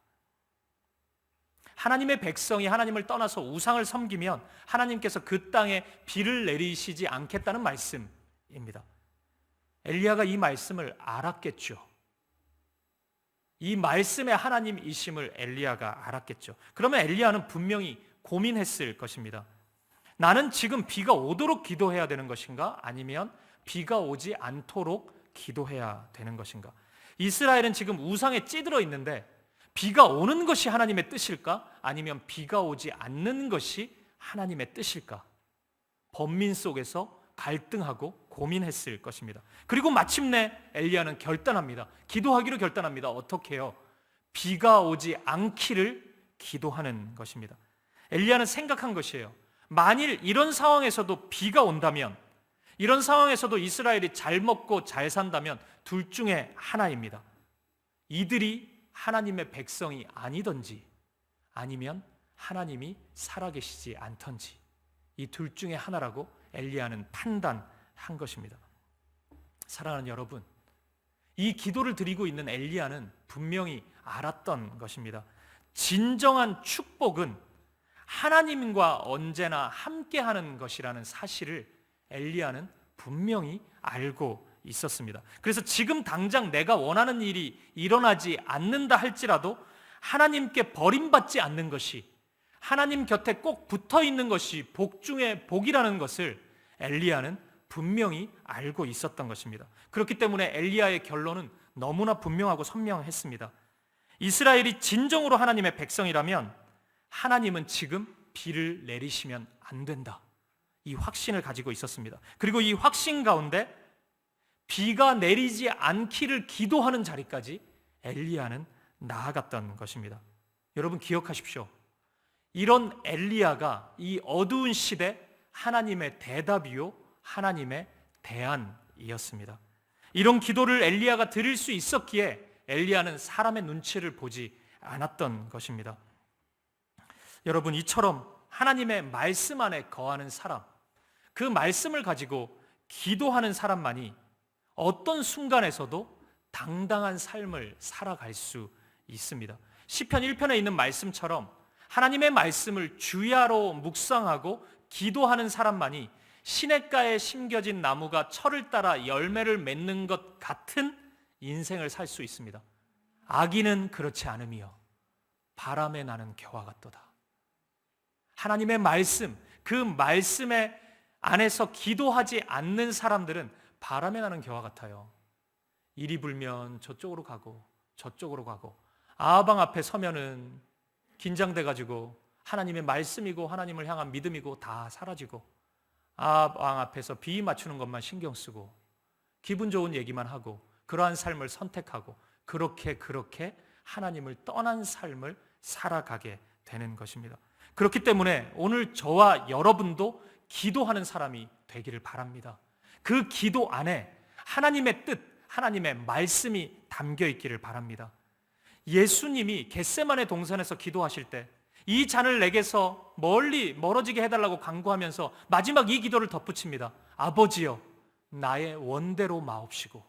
하나님의 백성이 하나님을 떠나서 우상을 섬기면 하나님께서 그 땅에 비를 내리시지 않겠다는 말씀입니다. 엘리야가 이 말씀을 알았겠죠. 이 말씀의 하나님이심을 엘리야가 알았겠죠. 그러면 엘리야는 분명히 고민했을 것입니다. 나는 지금 비가 오도록 기도해야 되는 것인가? 아니면 비가 오지 않도록 기도해야 되는 것인가? 이스라엘은 지금 우상에 찌들어 있는데 비가 오는 것이 하나님의 뜻일까? 아니면 비가 오지 않는 것이 하나님의 뜻일까? 번민 속에서 갈등하고 고민했을 것입니다. 그리고 마침내 엘리야는 결단합니다. 기도하기로 결단합니다. 어떻게 해요? 비가 오지 않기를 기도하는 것입니다. 엘리야는 생각한 것이에요. 만일 이런 상황에서도 비가 온다면, 이런 상황에서도 이스라엘이 잘 먹고 잘 산다면 둘 중에 하나입니다. 이들이 하나님의 백성이 아니던지 아니면 하나님이 살아계시지 않던지, 이 둘 중에 하나라고 엘리야는 판단한 것입니다. 사랑하는 여러분, 이 기도를 드리고 있는 엘리야는 분명히 알았던 것입니다. 진정한 축복은 하나님과 언제나 함께하는 것이라는 사실을 엘리야는 분명히 알고 있었습니다. 그래서 지금 당장 내가 원하는 일이 일어나지 않는다 할지라도 하나님께 버림받지 않는 것이, 하나님 곁에 꼭 붙어 있는 것이 복 중에 복이라는 것을 엘리야는 분명히 알고 있었던 것입니다. 그렇기 때문에 엘리야의 결론은 너무나 분명하고 선명했습니다. 이스라엘이 진정으로 하나님의 백성이라면 하나님은 지금 비를 내리시면 안 된다. 이 확신을 가지고 있었습니다. 그리고 이 확신 가운데 비가 내리지 않기를 기도하는 자리까지 엘리야는 나아갔던 것입니다. 여러분 기억하십시오. 이런 엘리야가 이 어두운 시대 하나님의 대답이요, 하나님의 대안이었습니다. 이런 기도를 엘리야가 드릴 수 있었기에 엘리야는 사람의 눈치를 보지 않았던 것입니다. 여러분, 이처럼 하나님의 말씀 안에 거하는 사람, 그 말씀을 가지고 기도하는 사람만이 어떤 순간에서도 당당한 삶을 살아갈 수 있습니다. 시편 1편에 있는 말씀처럼 하나님의 말씀을 주야로 묵상하고 기도하는 사람만이 시냇가에 심겨진 나무가 철을 따라 열매를 맺는 것 같은 인생을 살 수 있습니다. 악인은 그렇지 않으며 바람에 나는 겨와 같도다. 하나님의 말씀, 그 말씀에 안에서 기도하지 않는 사람들은 바람에 나는 겨와 같아요. 이리 불면 저쪽으로 가고 저쪽으로 가고, 아방 앞에 서면은 긴장돼가지고 하나님의 말씀이고 하나님을 향한 믿음이고 다 사라지고, 아방 앞에서 비 맞추는 것만 신경 쓰고 기분 좋은 얘기만 하고 그러한 삶을 선택하고 그렇게 하나님을 떠난 삶을 살아가게 되는 것입니다. 그렇기 때문에 오늘 저와 여러분도 기도하는 사람이 되기를 바랍니다. 그 기도 안에 하나님의 뜻, 하나님의 말씀이 담겨 있기를 바랍니다. 예수님이 겟세마네 동산에서 기도하실 때 이 잔을 내게서 멀어지게 해달라고 간구하면서 마지막 이 기도를 덧붙입니다. 아버지여, 나의 원대로 마옵시고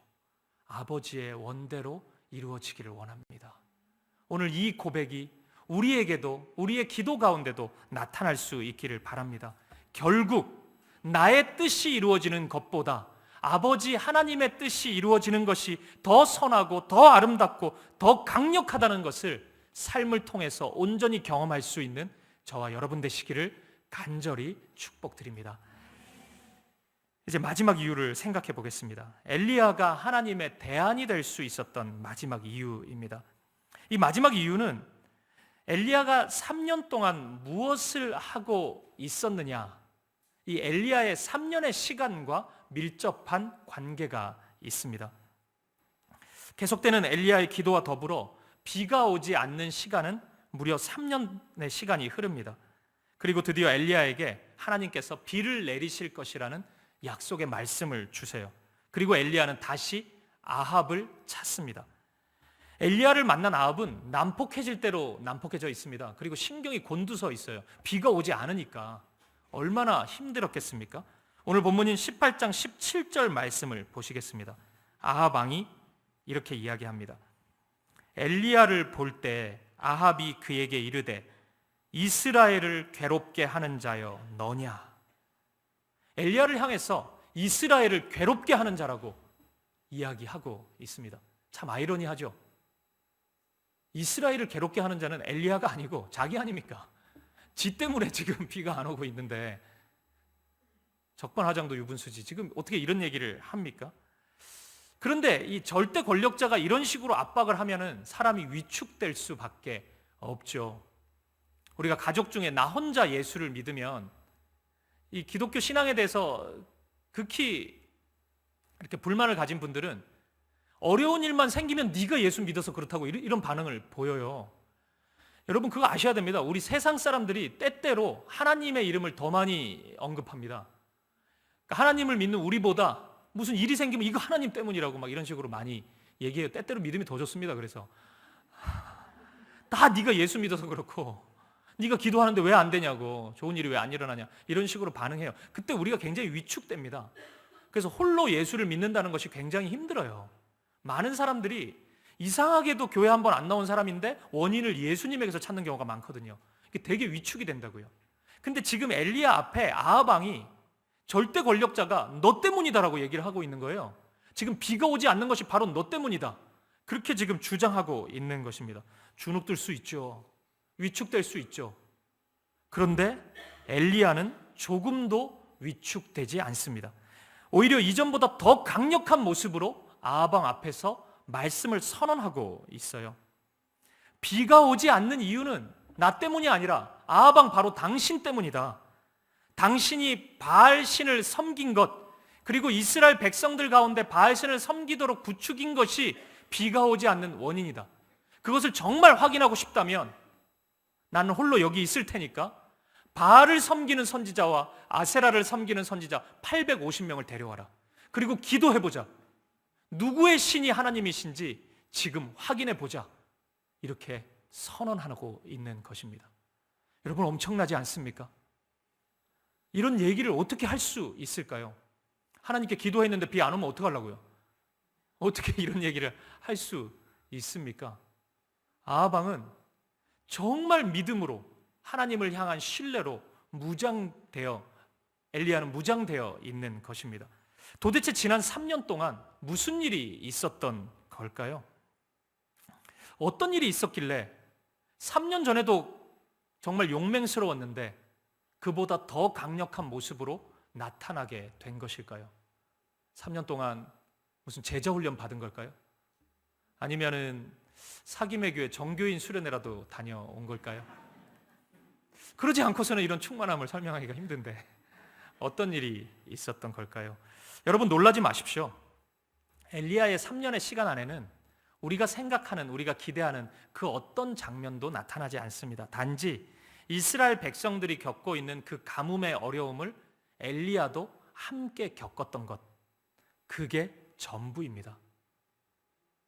아버지의 원대로 이루어지기를 원합니다. 오늘 이 고백이 우리에게도, 우리의 기도 가운데도 나타날 수 있기를 바랍니다. 결국 나의 뜻이 이루어지는 것보다 아버지 하나님의 뜻이 이루어지는 것이 더 선하고 더 아름답고 더 강력하다는 것을 삶을 통해서 온전히 경험할 수 있는 저와 여러분 되시기를 간절히 축복드립니다. 이제 마지막 이유를 생각해 보겠습니다. 엘리야가 하나님의 대안이 될 수 있었던 마지막 이유입니다. 이 마지막 이유는 엘리야가 3년 동안 무엇을 하고 있었느냐, 이 엘리야의 3년의 시간과 밀접한 관계가 있습니다. 계속되는 엘리야의 기도와 더불어 비가 오지 않는 시간은 무려 3년의 시간이 흐릅니다. 그리고 드디어 엘리야에게 하나님께서 비를 내리실 것이라는 약속의 말씀을 주세요. 그리고 엘리야는 다시 아합을 찾습니다. 엘리야를 만난 아합은 난폭해질 대로 난폭해져 있습니다. 그리고 신경이 곤두서 있어요. 비가 오지 않으니까 얼마나 힘들었겠습니까? 오늘 본문인 18장 17절 말씀을 보시겠습니다. 아합 왕이 이렇게 이야기합니다. 엘리야를 볼 때 아합이 그에게 이르되 이스라엘을 괴롭게 하는 자여 너냐. 엘리야를 향해서 이스라엘을 괴롭게 하는 자라고 이야기하고 있습니다. 참 아이러니하죠. 이스라엘을 괴롭게 하는 자는 엘리야가 아니고 자기 아닙니까? 지 때문에 지금 비가 안 오고 있는데 적반하장도 유분수지. 지금 어떻게 이런 얘기를 합니까? 그런데 이 절대 권력자가 이런 식으로 압박을 하면은 사람이 위축될 수밖에 없죠. 우리가 가족 중에 나 혼자 예수를 믿으면 이 기독교 신앙에 대해서 극히 이렇게 불만을 가진 분들은 어려운 일만 생기면 네가 예수 믿어서 그렇다고 이런 반응을 보여요. 여러분 그거 아셔야 됩니다. 우리 세상 사람들이 때때로 하나님의 이름을 더 많이 언급합니다. 그러니까 하나님을 믿는 우리보다 무슨 일이 생기면 이거 하나님 때문이라고 막 이런 식으로 많이 얘기해요. 때때로 믿음이 더 좋습니다. 그래서 다 네가 예수 믿어서 그렇고 네가 기도하는데 왜 안 되냐고, 좋은 일이 왜 안 일어나냐, 이런 식으로 반응해요. 그때 우리가 굉장히 위축됩니다. 그래서 홀로 예수를 믿는다는 것이 굉장히 힘들어요. 많은 사람들이 이상하게도 교회 한번 안 나온 사람인데 원인을 예수님에게서 찾는 경우가 많거든요. 이게 되게 위축이 된다고요. 근데 지금 엘리야 앞에 아합 왕이 절대 권력자가 너 때문이다라고 얘기를 하고 있는 거예요. 지금 비가 오지 않는 것이 바로 너 때문이다, 그렇게 지금 주장하고 있는 것입니다. 주눅들 수 있죠. 위축될 수 있죠. 그런데 엘리야는 조금도 위축되지 않습니다. 오히려 이전보다 더 강력한 모습으로 아합 왕 앞에서 말씀을 선언하고 있어요. 비가 오지 않는 이유는 나 때문이 아니라 아합 왕 바로 당신 때문이다. 당신이 바알신을 섬긴 것, 그리고 이스라엘 백성들 가운데 바알신을 섬기도록 부추긴 것이 비가 오지 않는 원인이다. 그것을 정말 확인하고 싶다면 나는 홀로 여기 있을 테니까 바알을 섬기는 선지자와 아세라를 섬기는 선지자 850명을 데려와라. 그리고 기도해보자. 누구의 신이 하나님이신지 지금 확인해보자. 이렇게 선언하고 있는 것입니다. 여러분 엄청나지 않습니까? 이런 얘기를 어떻게 할 수 있을까요? 하나님께 기도했는데 비 안 오면 어떡하려고요? 어떻게 이런 얘기를 할 수 있습니까? 아합 왕은 정말 믿음으로 하나님을 향한 신뢰로 엘리야는 무장되어 있는 것입니다. 도대체 지난 3년 동안 무슨 일이 있었던 걸까요? 어떤 일이 있었길래 3년 전에도 정말 용맹스러웠는데 그보다 더 강력한 모습으로 나타나게 된 것일까요? 3년 동안 무슨 제자훈련 받은 걸까요? 아니면은 사김의 교회 정교인 수련회라도 다녀온 걸까요? 그러지 않고서는 이런 충만함을 설명하기가 힘든데 어떤 일이 있었던 걸까요? 여러분 놀라지 마십시오. 엘리야의 3년의 시간 안에는 우리가 생각하는, 우리가 기대하는 그 어떤 장면도 나타나지 않습니다. 단지 이스라엘 백성들이 겪고 있는 그 가뭄의 어려움을 엘리야도 함께 겪었던 것, 그게 전부입니다.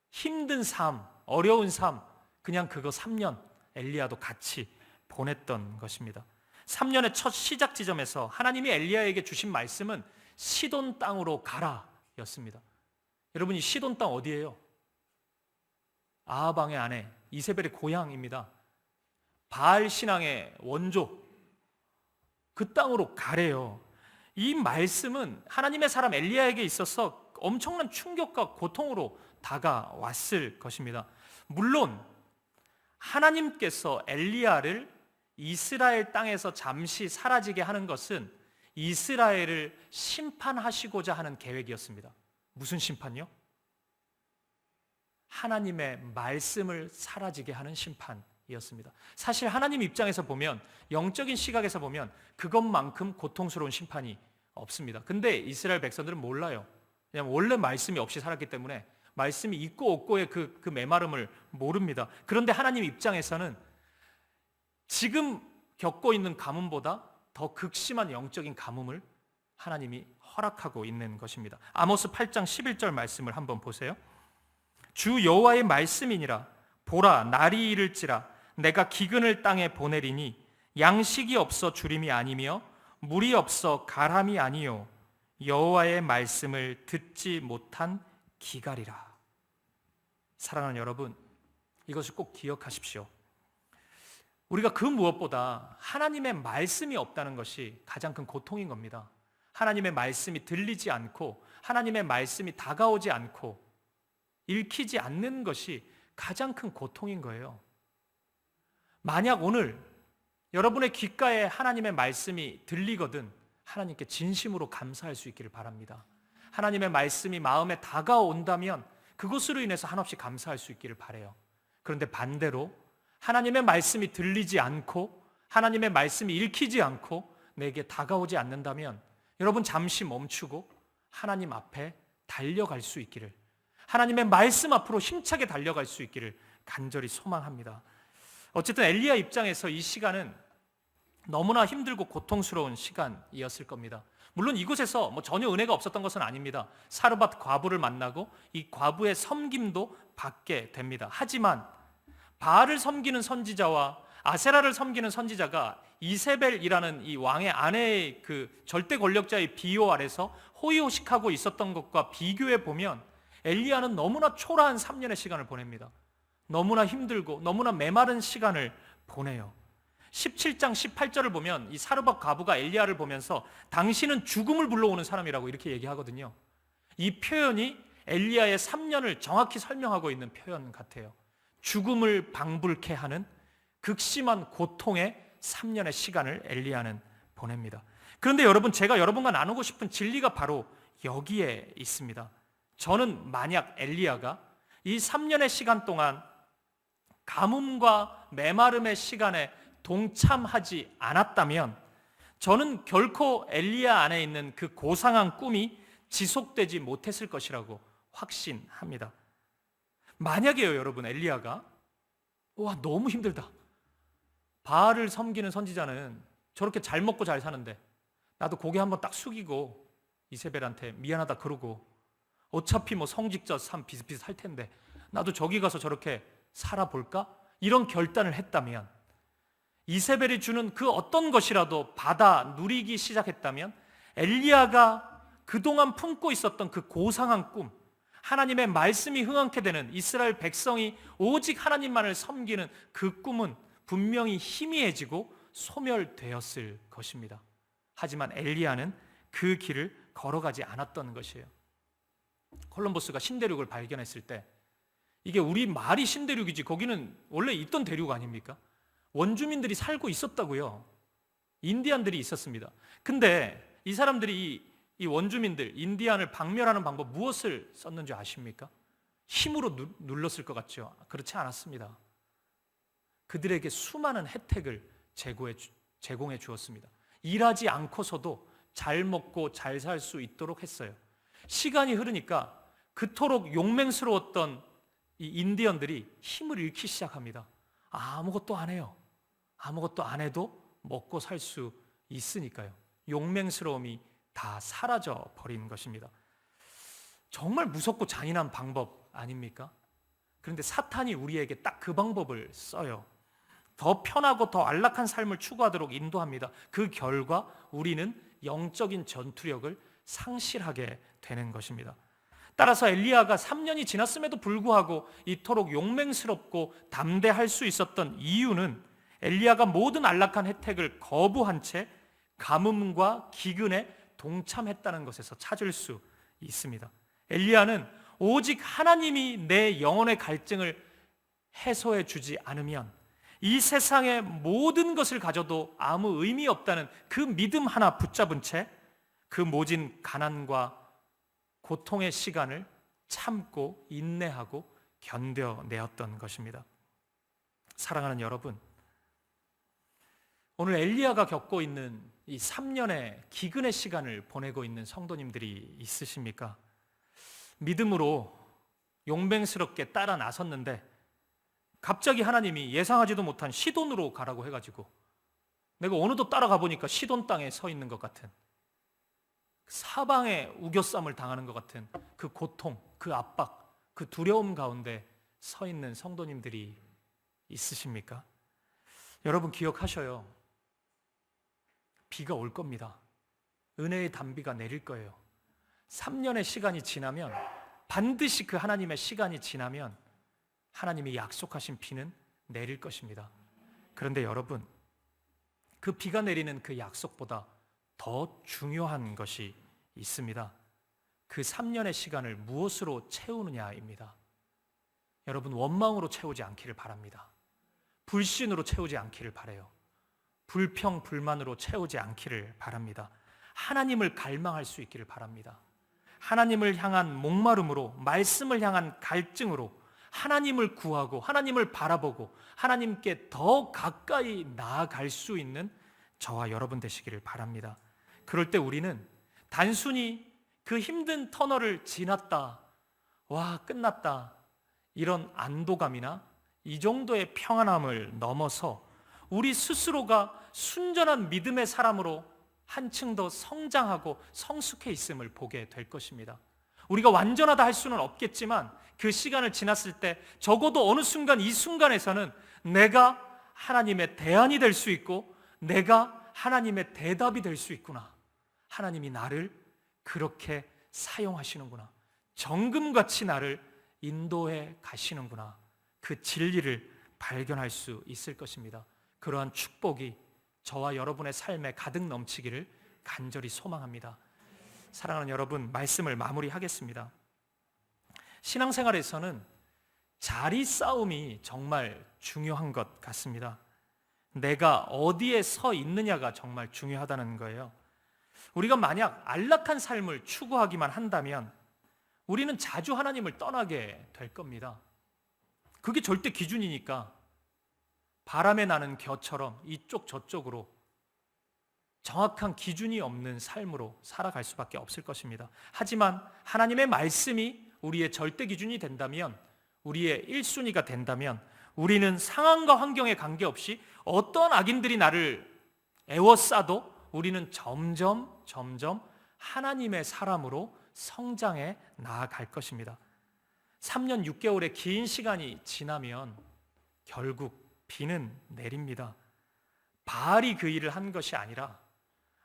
힘든 삶, 어려운 삶, 그냥 그거 3년 엘리야도 같이 보냈던 것입니다. 3년의 첫 시작 지점에서 하나님이 엘리야에게 주신 말씀은 시돈 땅으로 가라 였습니다. 여러분, 이 시돈 땅 어디예요? 아하방의 아내 이세벨의 고향입니다. 바알 신앙의 원조, 그 땅으로 가래요. 이 말씀은 하나님의 사람 엘리야에게 있어서 엄청난 충격과 고통으로 다가왔을 것입니다. 물론 하나님께서 엘리야를 이스라엘 땅에서 잠시 사라지게 하는 것은 이스라엘을 심판하시고자 하는 계획이었습니다. 무슨 심판요? 하나님의 말씀을 사라지게 하는 심판이었습니다. 사실 하나님 입장에서 보면, 영적인 시각에서 보면 그것만큼 고통스러운 심판이 없습니다. 근데 이스라엘 백성들은 몰라요. 왜냐하면 원래 말씀이 없이 살았기 때문에 말씀이 있고 없고의 그 메마름을 모릅니다. 그런데 하나님 입장에서는 지금 겪고 있는 가뭄보다 더 극심한 영적인 가뭄을 하나님이 허락하고 있는 것입니다. 아모스 8장 11절 말씀을 한번 보세요. 주 여호와의 말씀이니라. 보라, 날이 이를지라. 내가 기근을 땅에 보내리니 양식이 없어 주림이 아니며 물이 없어 가람이 아니요 여호와의 말씀을 듣지 못한 기갈이라. 사랑하는 여러분, 이것을 꼭 기억하십시오. 우리가 그 무엇보다 하나님의 말씀이 없다는 것이 가장 큰 고통인 겁니다. 하나님의 말씀이 들리지 않고 하나님의 말씀이 다가오지 않고 읽히지 않는 것이 가장 큰 고통인 거예요. 만약 오늘 여러분의 귓가에 하나님의 말씀이 들리거든 하나님께 진심으로 감사할 수 있기를 바랍니다. 하나님의 말씀이 마음에 다가온다면 그것으로 인해서 한없이 감사할 수 있기를 바라요. 그런데 반대로 하나님의 말씀이 들리지 않고 하나님의 말씀이 읽히지 않고 내게 다가오지 않는다면 여러분 잠시 멈추고 하나님 앞에 달려갈 수 있기를, 하나님의 말씀 앞으로 힘차게 달려갈 수 있기를 간절히 소망합니다. 어쨌든 엘리야 입장에서 이 시간은 너무나 힘들고 고통스러운 시간이었을 겁니다. 물론 이곳에서 전혀 은혜가 없었던 것은 아닙니다. 사르밧 과부를 만나고 이 과부의 섬김도 받게 됩니다. 하지만 바알을 섬기는 선지자와 아세라를 섬기는 선지자가 이세벨이라는 이 왕의 아내의 그 절대 권력자의 비호 아래서 호의호식하고 있었던 것과 비교해 보면 엘리야는 너무나 초라한 3년의 시간을 보냅니다. 너무나 힘들고 너무나 메마른 시간을 보내요. 17장 18절을 보면 이 사르밧 과부가 엘리야를 보면서 당신은 죽음을 불러오는 사람이라고 이렇게 얘기하거든요. 이 표현이 엘리야의 3년을 정확히 설명하고 있는 표현 같아요. 죽음을 방불케 하는 극심한 고통의 3년의 시간을 엘리야는 보냅니다. 그런데 여러분, 제가 여러분과 나누고 싶은 진리가 바로 여기에 있습니다. 저는 만약 엘리야가 이 3년의 시간 동안 가뭄과 메마름의 시간에 동참하지 않았다면 저는 결코 엘리야 안에 있는 그 고상한 꿈이 지속되지 못했을 것이라고 확신합니다. 만약에요, 여러분, 엘리야가 와 너무 힘들다, 바알을 섬기는 선지자는 저렇게 잘 먹고 잘 사는데 나도 고개 한번 딱 숙이고 이세벨한테 미안하다 그러고 어차피 성직자 삶 비슷비슷할 텐데 나도 저기 가서 저렇게 살아볼까? 이런 결단을 했다면, 이세벨이 주는 그 어떤 것이라도 받아 누리기 시작했다면 엘리야가 그동안 품고 있었던 그 고상한 꿈, 하나님의 말씀이 흥황케 되는 이스라엘 백성이 오직 하나님만을 섬기는 그 꿈은 분명히 희미해지고 소멸되었을 것입니다. 하지만 엘리야는 그 길을 걸어가지 않았던 것이에요. 콜럼버스가 신대륙을 발견했을 때 이게 우리 말이 신대륙이지 거기는 원래 있던 대륙 아닙니까? 원주민들이 살고 있었다고요. 인디안들이 있었습니다. 근데 이 사람들이 이 원주민들, 인디안을 박멸하는 방법 무엇을 썼는지 아십니까? 힘으로 눌렀을 것 같죠? 그렇지 않았습니다. 그들에게 수많은 혜택을 제공해 주었습니다. 일하지 않고서도 잘 먹고 잘 살 수 있도록 했어요. 시간이 흐르니까 그토록 용맹스러웠던 이 인디언들이 힘을 잃기 시작합니다. 아무것도 안 해요. 아무것도 안 해도 먹고 살 수 있으니까요. 용맹스러움이 다 사라져 버린 것입니다. 정말 무섭고 잔인한 방법 아닙니까? 그런데 사탄이 우리에게 딱 그 방법을 써요. 더 편하고 더 안락한 삶을 추구하도록 인도합니다. 그 결과 우리는 영적인 전투력을 상실하게 되는 것입니다. 따라서 엘리야가 3년이 지났음에도 불구하고 이토록 용맹스럽고 담대할 수 있었던 이유는 엘리야가 모든 안락한 혜택을 거부한 채 가뭄과 기근에 동참했다는 것에서 찾을 수 있습니다. 엘리야는 오직 하나님이 내 영혼의 갈증을 해소해 주지 않으면 이 세상의 모든 것을 가져도 아무 의미 없다는 그 믿음 하나 붙잡은 채 그 모진 가난과 고통의 시간을 참고 인내하고 견뎌내었던 것입니다. 사랑하는 여러분, 오늘 엘리야가 겪고 있는 이 3년의 기근의 시간을 보내고 있는 성도님들이 있으십니까? 믿음으로 용맹스럽게 따라 나섰는데 갑자기 하나님이 예상하지도 못한 시돈으로 가라고 해가지고 내가 어느덧 따라가 보니까 시돈 땅에 서 있는 것 같은, 사방에 우겨쌈을 당하는 것 같은 그 고통, 그 압박, 그 두려움 가운데 서 있는 성도님들이 있으십니까? 여러분 기억하셔요. 비가 올 겁니다. 은혜의 단비가 내릴 거예요. 3년의 시간이 지나면, 반드시 그 하나님의 시간이 지나면 하나님이 약속하신 비는 내릴 것입니다. 그런데 여러분, 그 비가 내리는 그 약속보다 더 중요한 것이 있습니다. 그 3년의 시간을 무엇으로 채우느냐입니다. 여러분, 원망으로 채우지 않기를 바랍니다. 불신으로 채우지 않기를 바라요. 불평, 불만으로 채우지 않기를 바랍니다. 하나님을 갈망할 수 있기를 바랍니다. 하나님을 향한 목마름으로, 말씀을 향한 갈증으로 하나님을 구하고 하나님을 바라보고 하나님께 더 가까이 나아갈 수 있는 저와 여러분 되시기를 바랍니다. 그럴 때 우리는 단순히 그 힘든 터널을 지났다, 와 끝났다, 이런 안도감이나 이 정도의 평안함을 넘어서 우리 스스로가 순전한 믿음의 사람으로 한층 더 성장하고 성숙해 있음을 보게 될 것입니다. 우리가 완전하다 할 수는 없겠지만 그 시간을 지났을 때 적어도 어느 순간, 이 순간에서는 내가 하나님의 대안이 될 수 있고 내가 하나님의 대답이 될 수 있구나. 하나님이 나를 그렇게 사용하시는구나. 정금같이 나를 인도해 가시는구나. 그 진리를 발견할 수 있을 것입니다. 그러한 축복이 저와 여러분의 삶에 가득 넘치기를 간절히 소망합니다. 사랑하는 여러분, 말씀을 마무리하겠습니다. 신앙생활에서는 자리 싸움이 정말 중요한 것 같습니다. 내가 어디에 서 있느냐가 정말 중요하다는 거예요. 우리가 만약 안락한 삶을 추구하기만 한다면 우리는 자주 하나님을 떠나게 될 겁니다. 그게 절대 기준이니까 바람에 나는 겨처럼 이쪽 저쪽으로 정확한 기준이 없는 삶으로 살아갈 수밖에 없을 것입니다. 하지만 하나님의 말씀이 우리의 절대 기준이 된다면, 우리의 1순위가 된다면 우리는 상황과 환경에 관계없이 어떤 악인들이 나를 애워싸도 우리는 점점 하나님의 사람으로 성장해 나아갈 것입니다. 3년 6개월의 긴 시간이 지나면 결국 비는 내립니다. 바알이 그 일을 한 것이 아니라,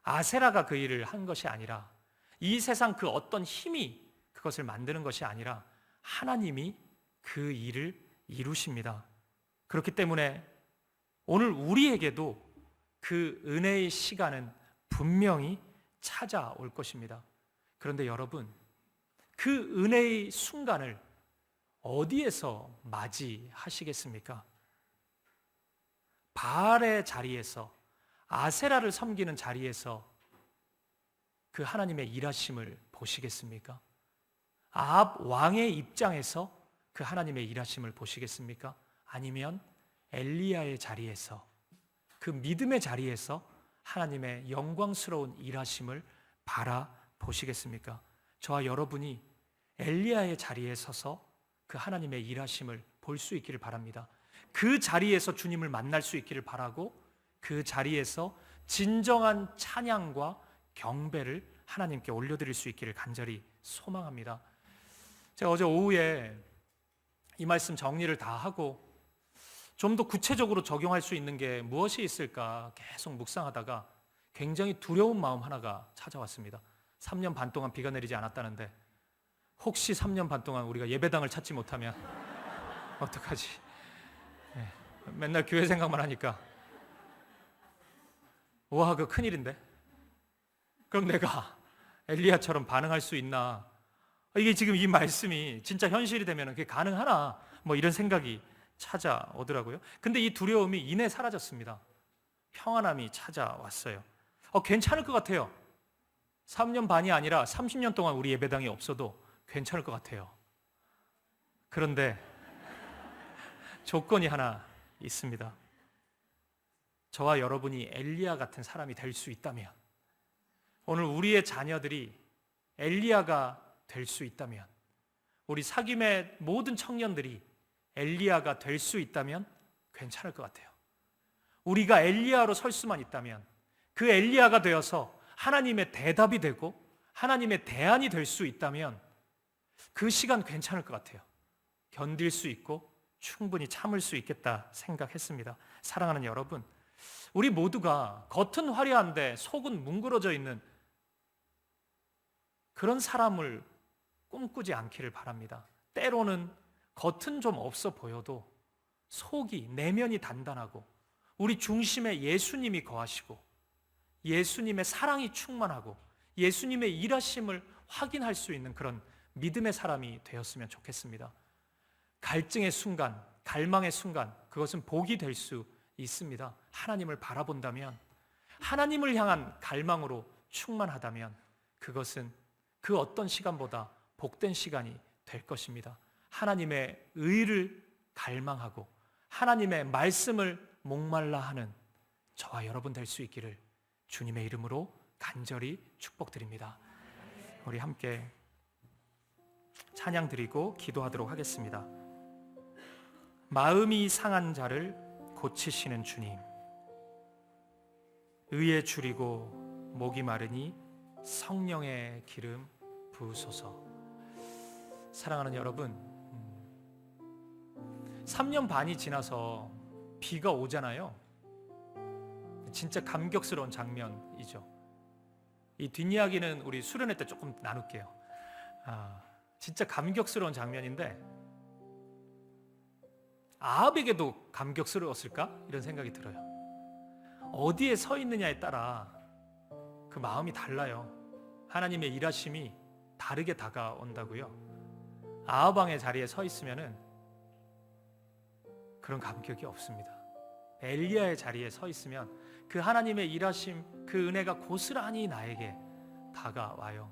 아세라가 그 일을 한 것이 아니라, 이 세상 그 어떤 힘이 그것을 만드는 것이 아니라 하나님이 그 일을 이루십니다. 그렇기 때문에 오늘 우리에게도 그 은혜의 시간은 분명히 찾아올 것입니다. 그런데 여러분, 그 은혜의 순간을 어디에서 맞이하시겠습니까? 바알의 자리에서, 아세라를 섬기는 자리에서 그 하나님의 일하심을 보시겠습니까? 아합 왕의 입장에서 그 하나님의 일하심을 보시겠습니까? 아니면 엘리야의 자리에서, 그 믿음의 자리에서 하나님의 영광스러운 일하심을 바라보시겠습니까? 저와 여러분이 엘리야의 자리에 서서 그 하나님의 일하심을 볼 수 있기를 바랍니다. 그 자리에서 주님을 만날 수 있기를 바라고, 그 자리에서 진정한 찬양과 경배를 하나님께 올려드릴 수 있기를 간절히 소망합니다. 제가 어제 오후에 이 말씀 정리를 다 하고 좀 더 구체적으로 적용할 수 있는 게 무엇이 있을까 계속 묵상하다가 굉장히 두려운 마음 하나가 찾아왔습니다. 3년 반 동안 비가 내리지 않았다는데 혹시 3년 반 동안 우리가 예배당을 찾지 못하면 어떡하지? 맨날 교회 생각만 하니까 와, 그거 큰일인데? 그럼 내가 엘리야처럼 반응할 수 있나? 이게 지금 이 말씀이 진짜 현실이 되면 그게 가능하나? 뭐 이런 생각이 찾아오더라고요. 근데 이 두려움이 이내 사라졌습니다. 평안함이 찾아왔어요. 괜찮을 것 같아요. 3년 반이 아니라 30년 동안 우리 예배당이 없어도 괜찮을 것 같아요. 그런데 조건이 하나 있습니다. 저와 여러분이 엘리야 같은 사람이 될 수 있다면, 오늘 우리의 자녀들이 엘리야가 될 수 있다면, 우리 사귐의 모든 청년들이 엘리야가 될 수 있다면 괜찮을 것 같아요. 우리가 엘리야로 설 수만 있다면, 그 엘리야가 되어서 하나님의 대답이 되고 하나님의 대안이 될 수 있다면 그 시간 괜찮을 것 같아요. 견딜 수 있고 충분히 참을 수 있겠다 생각했습니다. 사랑하는 여러분, 우리 모두가 겉은 화려한데 속은 뭉그러져 있는 그런 사람을 꿈꾸지 않기를 바랍니다. 때로는 겉은 좀 없어 보여도 속이, 내면이 단단하고 우리 중심에 예수님이 거하시고 예수님의 사랑이 충만하고 예수님의 일하심을 확인할 수 있는 그런 믿음의 사람이 되었으면 좋겠습니다. 갈증의 순간, 갈망의 순간, 그것은 복이 될 수 있습니다. 하나님을 바라본다면, 하나님을 향한 갈망으로 충만하다면 그것은 그 어떤 시간보다 복된 시간이 될 것입니다. 하나님의 의를 갈망하고 하나님의 말씀을 목말라 하는 저와 여러분 될 수 있기를 주님의 이름으로 간절히 축복드립니다. 우리 함께 찬양 드리고 기도하도록 하겠습니다. 마음이 상한 자를 고치시는 주님, 의에 줄이고 목이 마르니 성령의 기름 부으소서. 사랑하는 여러분, 3년 반이 지나서 비가 오잖아요. 진짜 감격스러운 장면이죠. 이 뒷이야기는 우리 수련회 때 조금 나눌게요. 진짜 감격스러운 장면인데 아합에게도 감격스러웠을까? 이런 생각이 들어요. 어디에 서 있느냐에 따라 그 마음이 달라요. 하나님의 일하심이 다르게 다가온다고요. 아합 왕의 자리에 서 있으면은 그런 감격이 없습니다. 엘리야의 자리에 서 있으면 그 하나님의 일하심, 그 은혜가 고스란히 나에게 다가와요.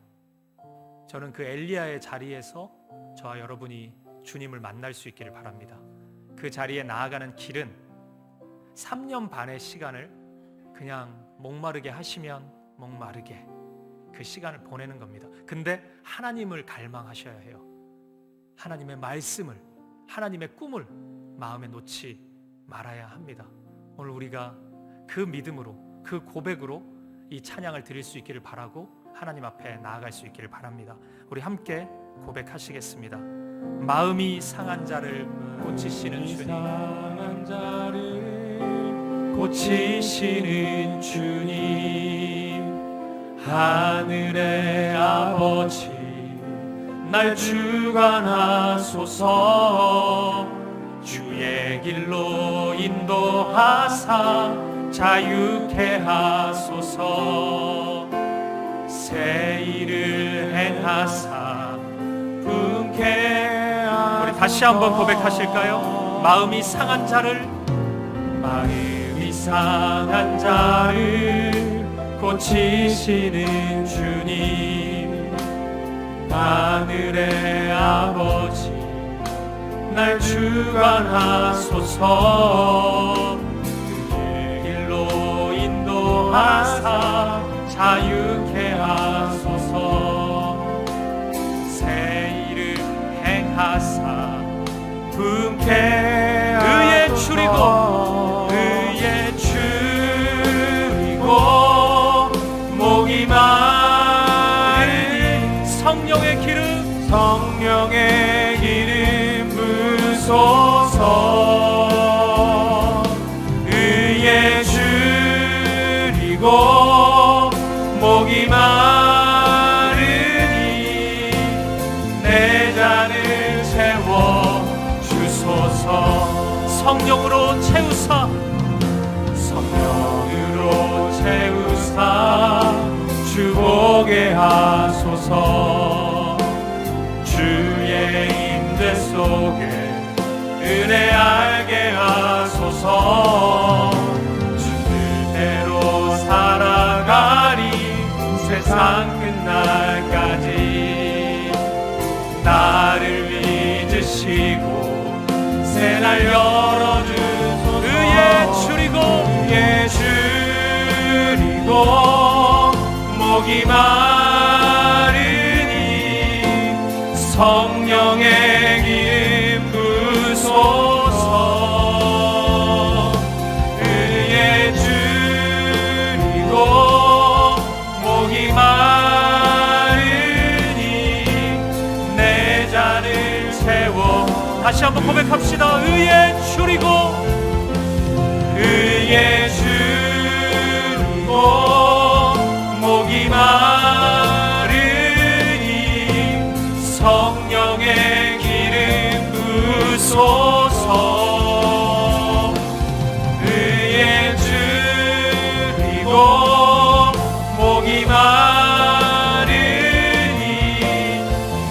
저는 그 엘리야의 자리에서 저와 여러분이 주님을 만날 수 있기를 바랍니다. 그 자리에 나아가는 길은 3년 반의 시간을 그냥 목마르게 하시면 목마르게 그 시간을 보내는 겁니다. 근데 하나님을 갈망하셔야 해요. 하나님의 말씀을, 하나님의 꿈을 마음에 놓지 말아야 합니다. 오늘 우리가 그 믿음으로, 그 고백으로 이 찬양을 드릴 수 있기를 바라고 하나님 앞에 나아갈 수 있기를 바랍니다. 우리 함께 고백하시겠습니다. 마음이 상한 자를 고치시는 주님, 고치시는 주님, 하늘의 아버지 날 주관하소서. 주의 길로 인도하사 자유케 하소서. 새 일을 행하사 품게 하소서. 우리 다시 한번 고백하실까요? 마음이 상한 자를 고치시는 주님, 하늘의 아버지 날 주관하소서. 그 길로 인도하사 자유케 하소서. 새 이름 행하사 품게 의에 줄이고 의에 줄이고 목이 마르니 성령의 기름 부소서. 의에 줄이고 목이 마르니 내 잔을 채워 주소서. 성령으로 채우사 성령으로 채우사 주보게 하소서. 주의 임재 속에 은혜 알게 하소서. 주 뜻대로 살아가리 세상 끝날까지. 나를 믿으시고 새날 열어주소서. 의에 줄이고 목이 마르니 성령의 기름 부소서. 의에 줄이고 목이 마르니 내 잔을 채워. 다시 한번 고백합시다. 의에 줄이고 목이 마르니 성령의 기름 부소서. 의에 줄이고 목이 마르니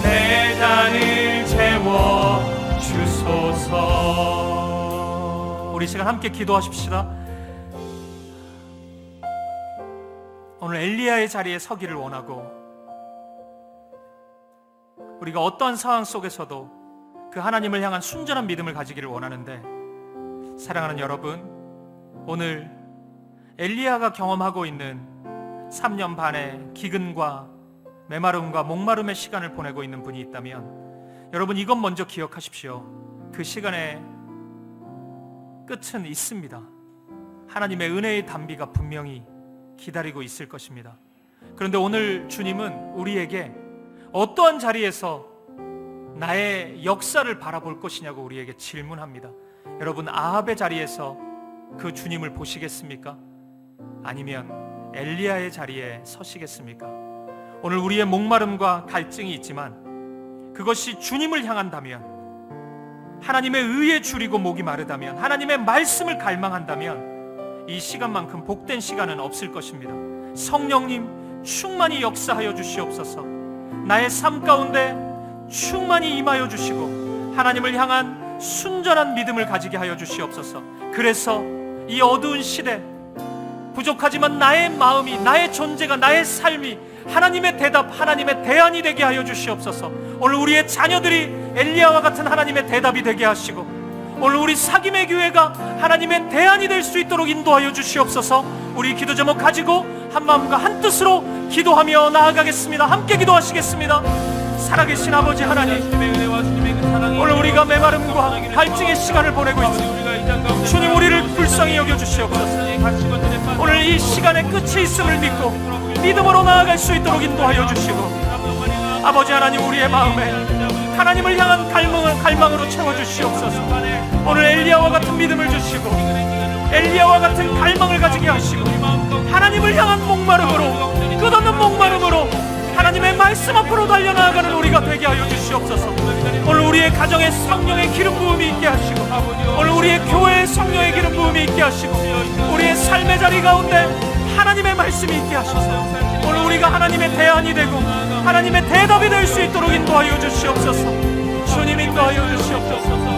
내 잔을 채워 주소서. 우리 시간 함께 기도하십시다. 오늘 엘리야의 자리에 서기를 원하고, 우리가 어떠한 상황 속에서도 그 하나님을 향한 순전한 믿음을 가지기를 원하는데, 사랑하는 여러분, 오늘 엘리야가 경험하고 있는 3년 반의 기근과 메마름과 목마름의 시간을 보내고 있는 분이 있다면, 여러분 이것 먼저 기억하십시오. 그 시간의 끝은 있습니다. 하나님의 은혜의 단비가 분명히 기다리고 있을 것입니다. 그런데 오늘 주님은 우리에게 어떠한 자리에서 나의 역사를 바라볼 것이냐고 우리에게 질문합니다. 여러분, 아합의 자리에서 그 주님을 보시겠습니까? 아니면 엘리야의 자리에 서시겠습니까? 오늘 우리의 목마름과 갈증이 있지만 그것이 주님을 향한다면, 하나님의 의에 줄이고 목이 마르다면, 하나님의 말씀을 갈망한다면 이 시간만큼 복된 시간은 없을 것입니다. 성령님 충만히 역사하여 주시옵소서. 나의 삶 가운데 충만히 임하여 주시고 하나님을 향한 순전한 믿음을 가지게 하여 주시옵소서. 그래서 이 어두운 시대, 부족하지만 나의 마음이, 나의 존재가, 나의 삶이 하나님의 대답, 하나님의 대안이 되게 하여 주시옵소서. 오늘 우리의 자녀들이 엘리야와 같은 하나님의 대답이 되게 하시고, 오늘 우리 사김의 교회가 하나님의 대안이 될 수 있도록 인도하여 주시옵소서. 우리 기도 제목 가지고 한 마음과 한 뜻으로 기도하며 나아가겠습니다. 함께 기도하시겠습니다. 살아계신 아버지 하나님, 오늘 우리가 메마름과 갈증의 시간을 보내고 있습니다. 주님, 우리를 불쌍히 여겨주시옵소서. 오늘 이 시간에 끝이 있음을 믿고 믿음으로 나아갈 수 있도록 인도하여 주시고, 아버지 하나님, 우리의 마음에 하나님을 향한 갈망으로 채워주시옵소서. 오늘 엘리야와 같은 믿음을 주시고 엘리야와 같은 갈망을 가지게 하시고, 하나님을 향한 목마름으로, 끝없는 목마름으로 하나님의 말씀 앞으로 달려나가는 우리가 되게 하여 주시옵소서. 오늘 우리의 가정에 성령의 기름 부음이 있게 하시고, 오늘 우리의 교회에 성령의 기름 부음이 있게 하시고, 우리의 삶의 자리 가운데 하나님의 말씀이 있게 하소서. 오늘 우리가 하나님의 대안이 되고 하나님의 대답이 될 수 있도록 인도하여 주시옵소서. 주님, 인도하여 주시옵소서.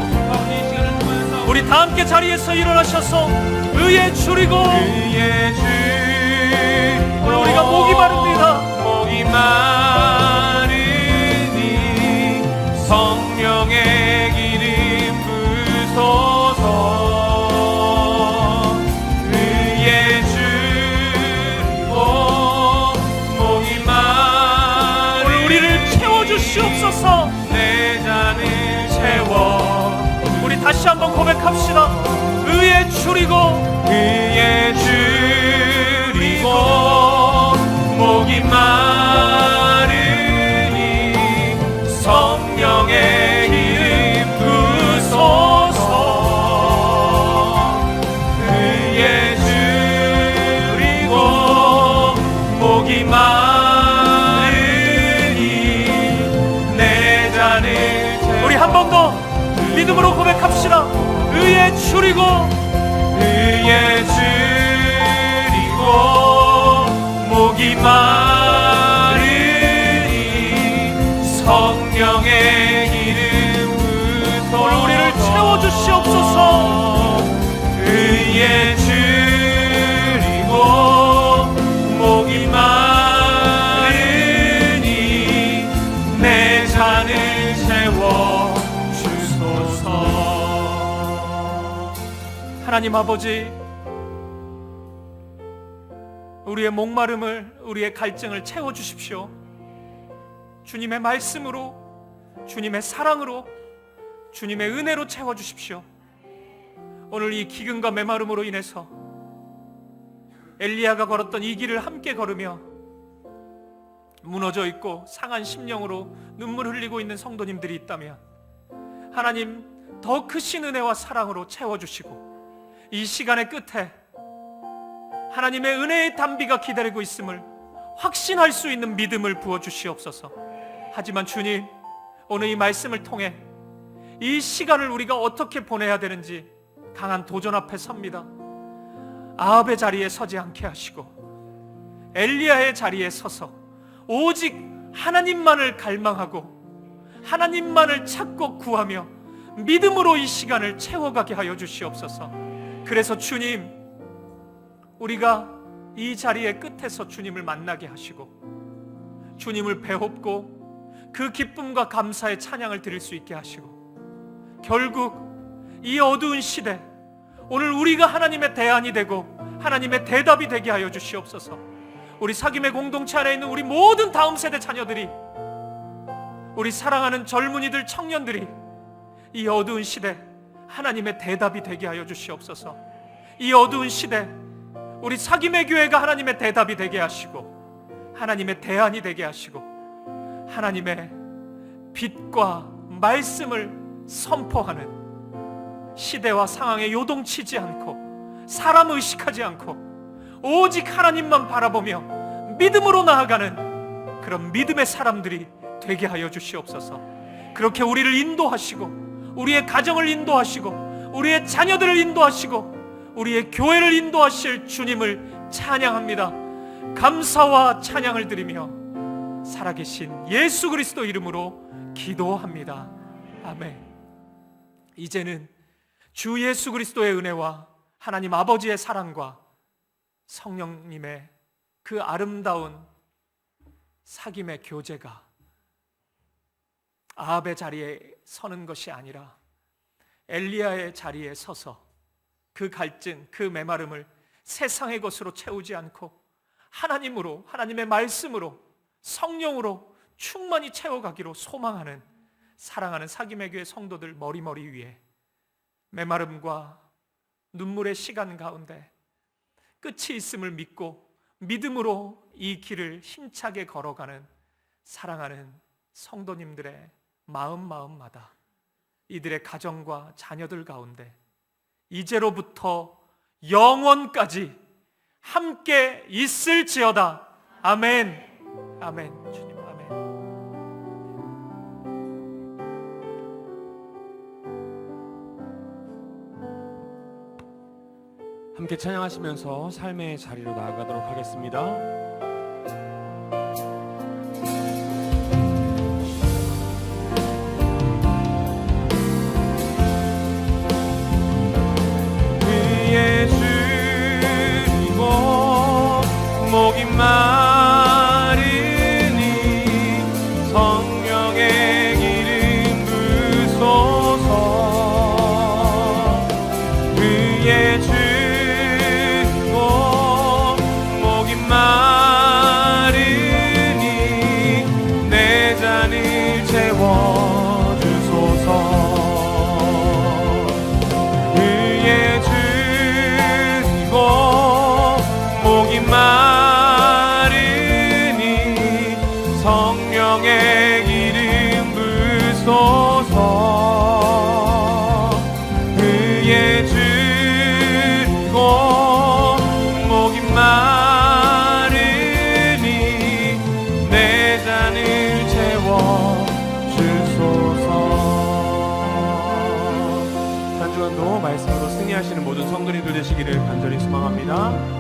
우리 다 함께 자리에서 일어나셔서 의에 줄이고 오늘 우리가 목이 마릅니다. 목이 마르니 성령의 기름 부소서. 의에 주리고 목이 마르니 오늘 우리를 채워주시옵소서. 내 잔을 채워. 우리 다시 한번 고백합시다. 의에 주리고 의에 주리고 목이 마르니 성령의 기름 부소서. 의에 주리고 목이 마르니 내 잔을 채워. 우리 한 번 더 믿음으로 고백합시다. 의에 주리고 의에 주리고 목이 마르니 성령의 기름 부소서. 오늘 우리를 채워주시옵소서. 의에 주리고 목이 마르니 내 잔을 채워 주소서. 하나님 아버지, 우리의 목마름을, 우리의 갈증을 채워주십시오. 주님의 말씀으로, 주님의 사랑으로, 주님의 은혜로 채워주십시오. 오늘 이 기근과 메마름으로 인해서 엘리야가 걸었던 이 길을 함께 걸으며 무너져 있고 상한 심령으로 눈물 흘리고 있는 성도님들이 있다면 하나님 더 크신 은혜와 사랑으로 채워주시고 이 시간의 끝에 하나님의 은혜의 단비가 기다리고 있음을 확신할 수 있는 믿음을 부어주시옵소서. 하지만 주님, 오늘 이 말씀을 통해 이 시간을 우리가 어떻게 보내야 되는지 강한 도전 앞에 섭니다. 아합의 자리에 서지 않게 하시고 엘리야의 자리에 서서 오직 하나님만을 갈망하고 하나님만을 찾고 구하며 믿음으로 이 시간을 채워가게 하여 주시옵소서. 그래서 주님, 우리가 이 자리의 끝에서 주님을 만나게 하시고 주님을 배웁고 그 기쁨과 감사의 찬양을 드릴 수 있게 하시고 결국 이 어두운 시대, 오늘 우리가 하나님의 대안이 되고 하나님의 대답이 되게 하여 주시옵소서. 우리 사귐의 공동체 안에 있는 우리 모든 다음 세대 자녀들이, 우리 사랑하는 젊은이들, 청년들이 이 어두운 시대 하나님의 대답이 되게 하여 주시옵소서. 이 어두운 시대 우리 사귐의 교회가 하나님의 대답이 되게 하시고 하나님의 대안이 되게 하시고 하나님의 빛과 말씀을 선포하는 시대와 상황에 요동치지 않고 사람 의식하지 않고 오직 하나님만 바라보며 믿음으로 나아가는 그런 믿음의 사람들이 되게 하여 주시옵소서. 그렇게 우리를 인도하시고 우리의 가정을 인도하시고 우리의 자녀들을 인도하시고 우리의 교회를 인도하실 주님을 찬양합니다. 감사와 찬양을 드리며 살아계신 예수 그리스도 이름으로 기도합니다. 아멘. 이제는 주 예수 그리스도의 은혜와 하나님 아버지의 사랑과 성령님의 그 아름다운 사귐의 교제가 아합의 자리에 서는 것이 아니라 엘리야의 자리에 서서 그 갈증, 그 메마름을 세상의 것으로 채우지 않고 하나님으로, 하나님의 말씀으로, 성령으로 충만히 채워가기로 소망하는 사랑하는 사귐의 교회 성도들 머리머리 위에 메마름과 눈물의 시간 가운데 끝이 있음을 믿고 믿음으로 이 길을 힘차게 걸어가는 사랑하는 성도님들의 마음마다 이들의 가정과 자녀들 가운데 이제로부터 영원까지 함께 있을지어다. 아멘. 아멘. 주님 아멘. 함께 찬양하시면서 삶의 자리로 나아가도록 하겠습니다. 의에 주리고 시간도 말씀으로 승리하시는 모든 성도님들 되시기를 간절히 소망합니다.